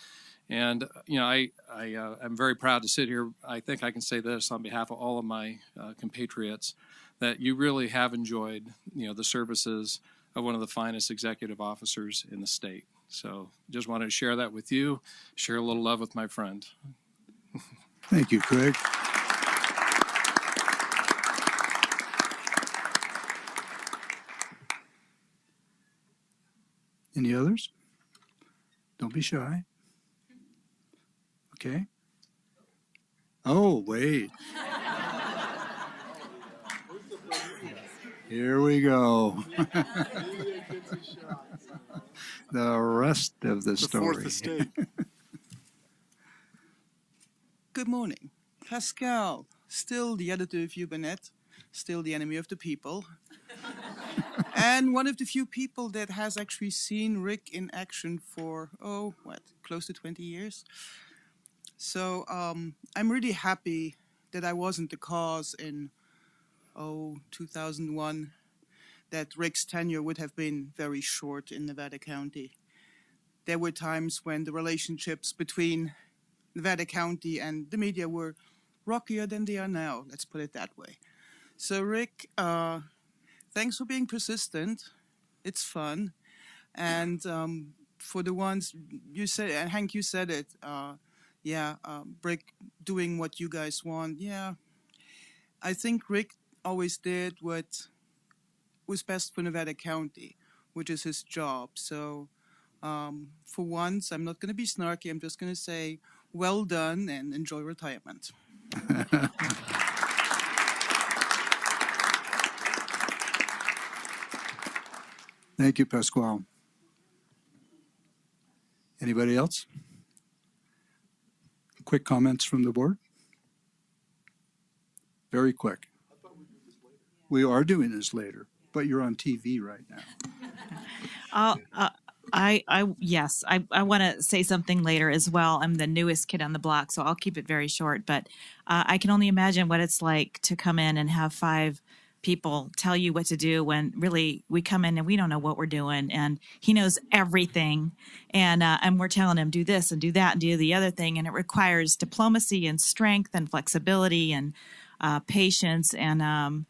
And I'm very proud to sit here. I think I can say this on behalf of all of my compatriots, that you really have enjoyed, the services of one of the finest executive officers in the state. So just wanted to share that with you, share a little love with my friend. Thank you, Craig. Any others? Don't be shy. Okay. Oh, wait. Here we go. The rest of the story. Fourth estate. Good morning. Pascal, still the editor of Ubernet, still the enemy of the people. And one of the few people that has actually seen Rick in action for, close to 20 years. So I'm really happy that I wasn't the cause in, 2001, that Rick's tenure would have been very short in Nevada County. There were times when the relationships between Nevada County and the media were rockier than they are now, let's put it that way. So Rick, thanks for being persistent. It's fun. And for the ones you said, and Hank, you said it, Rick doing what you guys want. Yeah, I think Rick always did what was best for Nevada County, which is his job. So for once, I'm not going to be snarky. I'm just going to say, well done and enjoy retirement. Thank you, Pasquale. Anybody else? Quick comments from the board? Very quick. We are doing this later, but you're on TV right now. I want to say something later as well. I'm the newest kid on the block, so I'll keep it very short. But I can only imagine what it's like to come in and have 5 people tell you what to do when really we come in and we don't know what we're doing, and he knows everything, and we're telling him do this and do that and do the other thing, and it requires diplomacy and strength and flexibility and patience. And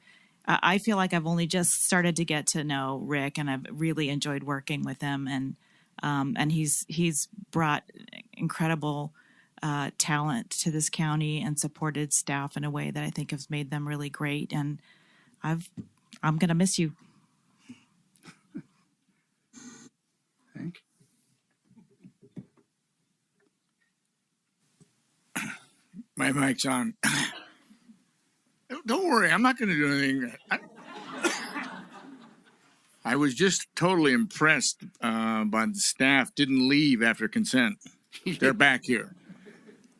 I feel like I've only just started to get to know Rick, and I've really enjoyed working with him, and he's brought incredible talent to this county and supported staff in a way that I think has made them really great. And I'm gonna miss you. Hank? My mic's on. Don't worry, I'm not going to do anything. I was just totally impressed by the staff didn't leave after consent. They're back here.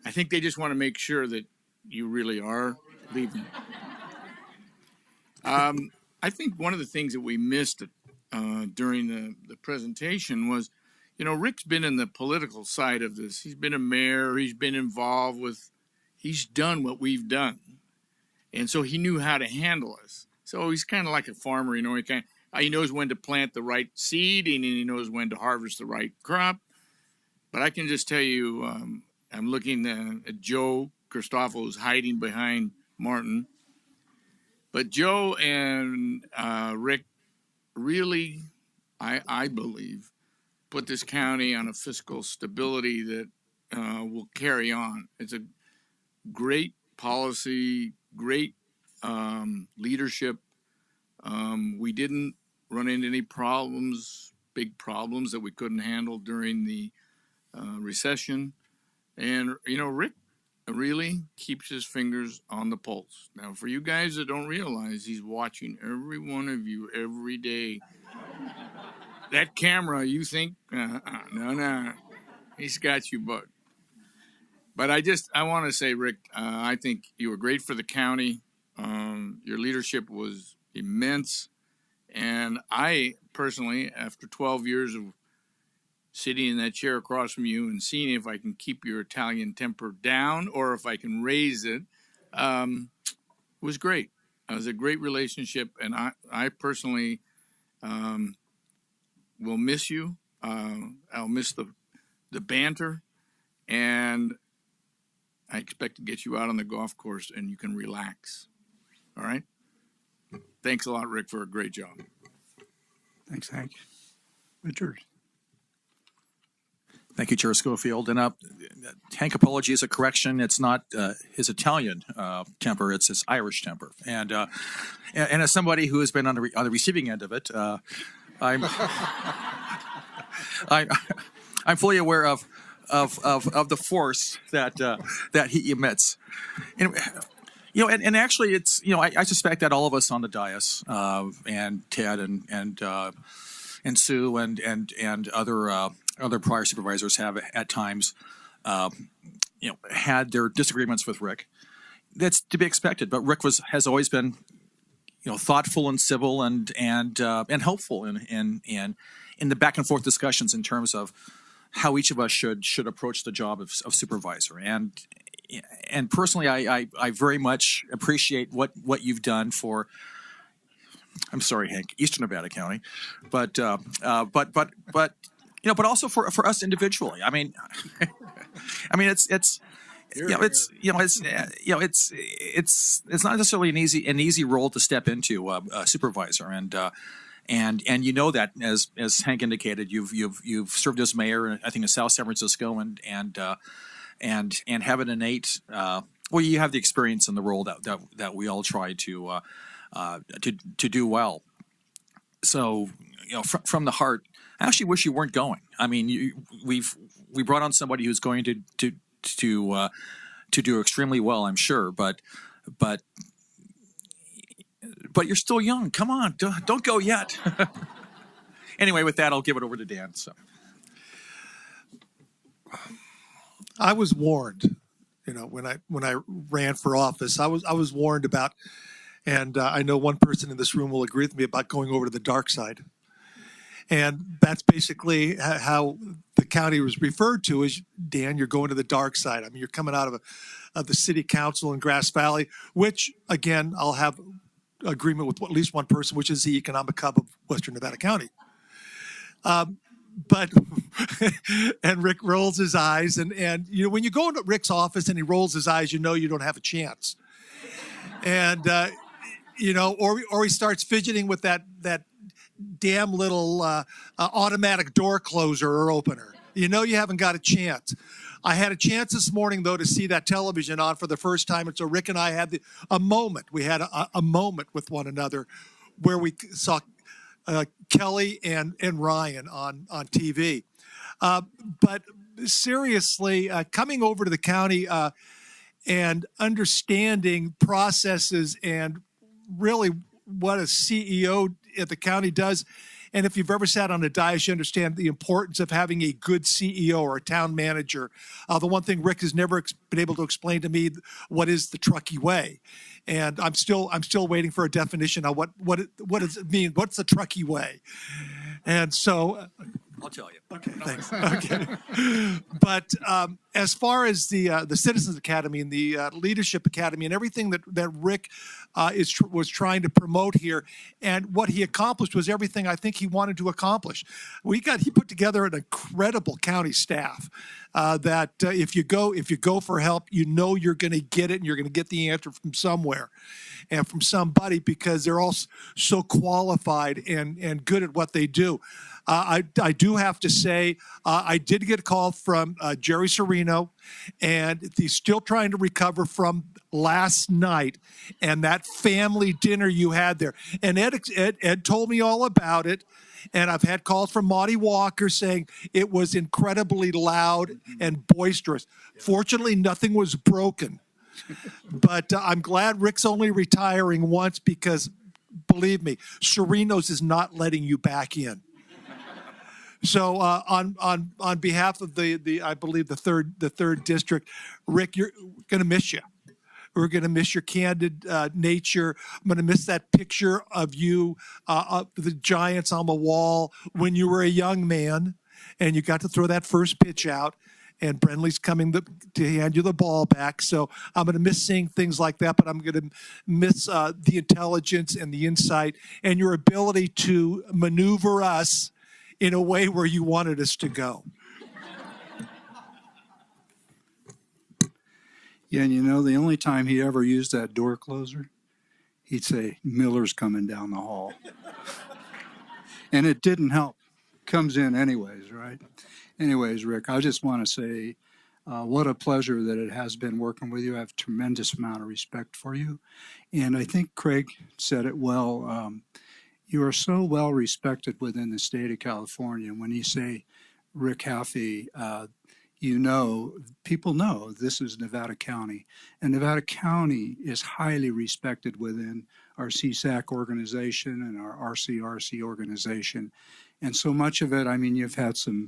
I think they just want to make sure that you really are leaving. I think one of the things that we missed during the presentation was, Rick's been in the political side of this. He's been a mayor. He's been involved with, he's done what we've done. And so he knew how to handle us. So he's kind of like a farmer, he knows when to plant the right seed, and he knows when to harvest the right crop. But I can just tell you, I'm looking at Joe Christoffel, who's hiding behind Martin. But Joe and Rick really, I believe, put this county on a fiscal stability that will carry on. It's a great policy, great leadership. We didn't run into any problems, big problems that we couldn't handle during the recession. And, Rick really keeps his fingers on the pulse. Now, for you guys that don't realize, he's watching every one of you every day. That camera, you think, no, he's got you bugged. But I want to say, Rick, I think you were great for the county. Your leadership was immense. And I personally, after 12 years of sitting in that chair across from you and seeing if I can keep your Italian temper down or if I can raise it, was great. It was a great relationship. And I personally will miss you. I'll miss the banter. and I expect to get you out on the golf course and you can relax. All right? Thanks a lot, Rick, for a great job. Thanks, Hank. Richard. Thank you, Chair Schofield. And Hank, apology is a correction. It's not his Italian temper; it's his Irish temper. And as somebody who has been on the receiving end of it, I'm fully aware of the force that he emits. And, and actually, it's I suspect that all of us on the dais, and Ted and Sue and other prior supervisors have at times, had their disagreements with Rick. That's to be expected. But Rick has always been, thoughtful and civil and helpful in the back and forth discussions in terms of how each of us should approach the job of supervisor. And personally, I very much appreciate what you've done for. I'm sorry, Hank, Eastern Nevada County, but also for us individually. I mean, it's not necessarily an easy role to step into, a supervisor, and that as Hank indicated, you've served as mayor, I think, in South San Francisco, and have an innate you have the experience in the role that we all try to do well. So from the heart, I actually wish you weren't going. I mean, we brought on somebody who's going to do extremely well, I'm sure, but you're still young. Come on, don't go yet. Anyway, with that, I'll give it over to Dan. So I was warned, when I ran for office, I was warned about, and I know one person in this room will agree with me about going over to the dark side. And that's basically how the county was referred to as, Dan, you're going to the dark side. I mean, you're coming out of the city council in Grass Valley, which, again, I'll have agreement with at least one person, which is the economic hub of Western Nevada County. But and Rick rolls his eyes, and when you go into Rick's office and he rolls his eyes, you don't have a chance. And or he starts fidgeting with that damn little automatic door closer or opener. You haven't got a chance. I had a chance this morning, though, to see that television on for the first time. And so Rick and I had a moment. We had a moment with one another where we saw Kelly and Ryan on TV. But seriously, coming over to the county and understanding processes and really what a CEO at the county does. And if you've ever sat on a dais, you understand the importance of having a good CEO or a town manager. The one thing Rick has never been able to explain to me, what is the Truckee way? And I'm still waiting for a definition of what does it mean? What's the Truckee way? And so I'll tell you. Okay, thanks. Okay. But as far as the Citizens Academy and the Leadership Academy and everything that Rick was trying to promote here, and what he accomplished was everything I think he wanted to accomplish. He put together an incredible county staff that if you go for help, you're going to get it, and you're going to get the answer from somewhere and from somebody, because they're all so qualified and good at what they do. I do have to say, I did get a call from Jerry Serino, and he's still trying to recover from last night and that family dinner you had there. And Ed told me all about it, and I've had calls from Monty Walker saying it was incredibly loud and boisterous. Fortunately, nothing was broken. But I'm glad Rick's only retiring once, because, believe me, Serino's is not letting you back in. So on behalf of the I believe the third district, Rick, you're going to miss you. We're going to miss your candid nature. I'm going to miss that picture of you, the Giants on the wall when you were a young man, and you got to throw that first pitch out, and Brentley's coming to hand you the ball back. So I'm going to miss seeing things like that, but I'm going to miss the intelligence and the insight and your ability to maneuver us in a way where you wanted us to go. Yeah, and you know, the only time he ever used that door closer, he'd say, Miller's coming down the hall. And it didn't help. Comes in anyways, right? Anyways, Rick, I just want to say what a pleasure that it has been working with you. I have a tremendous amount of respect for you. And I think Craig said it well. You are so well respected within the state of California. When you say Rick Haffey, you know, people know this is Nevada County. And Nevada County is highly respected within our CSAC organization and our RCRC organization. And so much of it, I mean, you've had some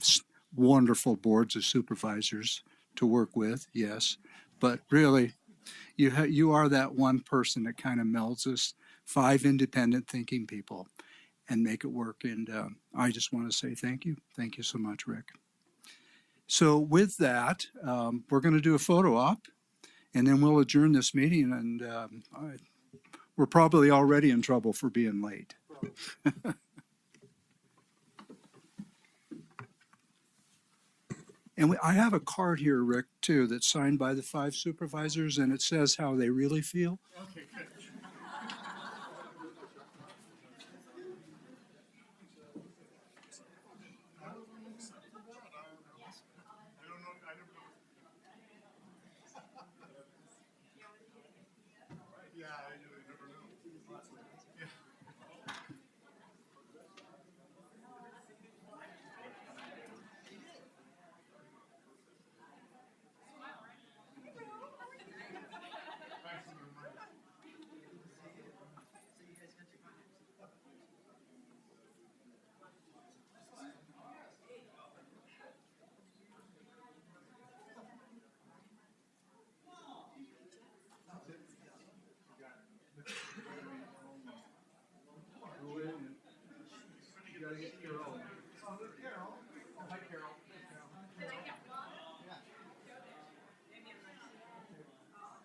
wonderful boards of supervisors to work with, yes. But really, you are that one person that kind of melds us, 5 independent thinking people, and make it work. And I just want to say thank you. Thank you so much, Rick. So with that, we're going to do a photo op, and then we'll adjourn this meeting. And we're probably already in trouble for being late. And I have a card here, Rick, too, that's signed by the 5 supervisors, and it says how they really feel. Okay, good.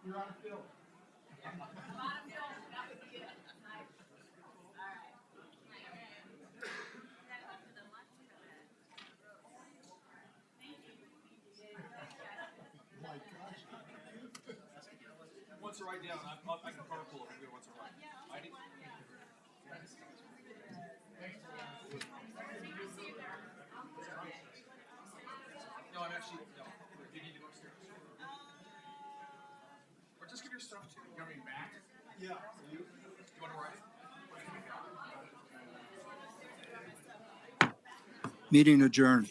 You're on film. Once a ride down, I can carpool if we once a ride. Heidi? No, I'm actually, no. You need to go upstairs. Or just give your stuff to me. Coming back? Yeah. You want to ride it? Meeting adjourned.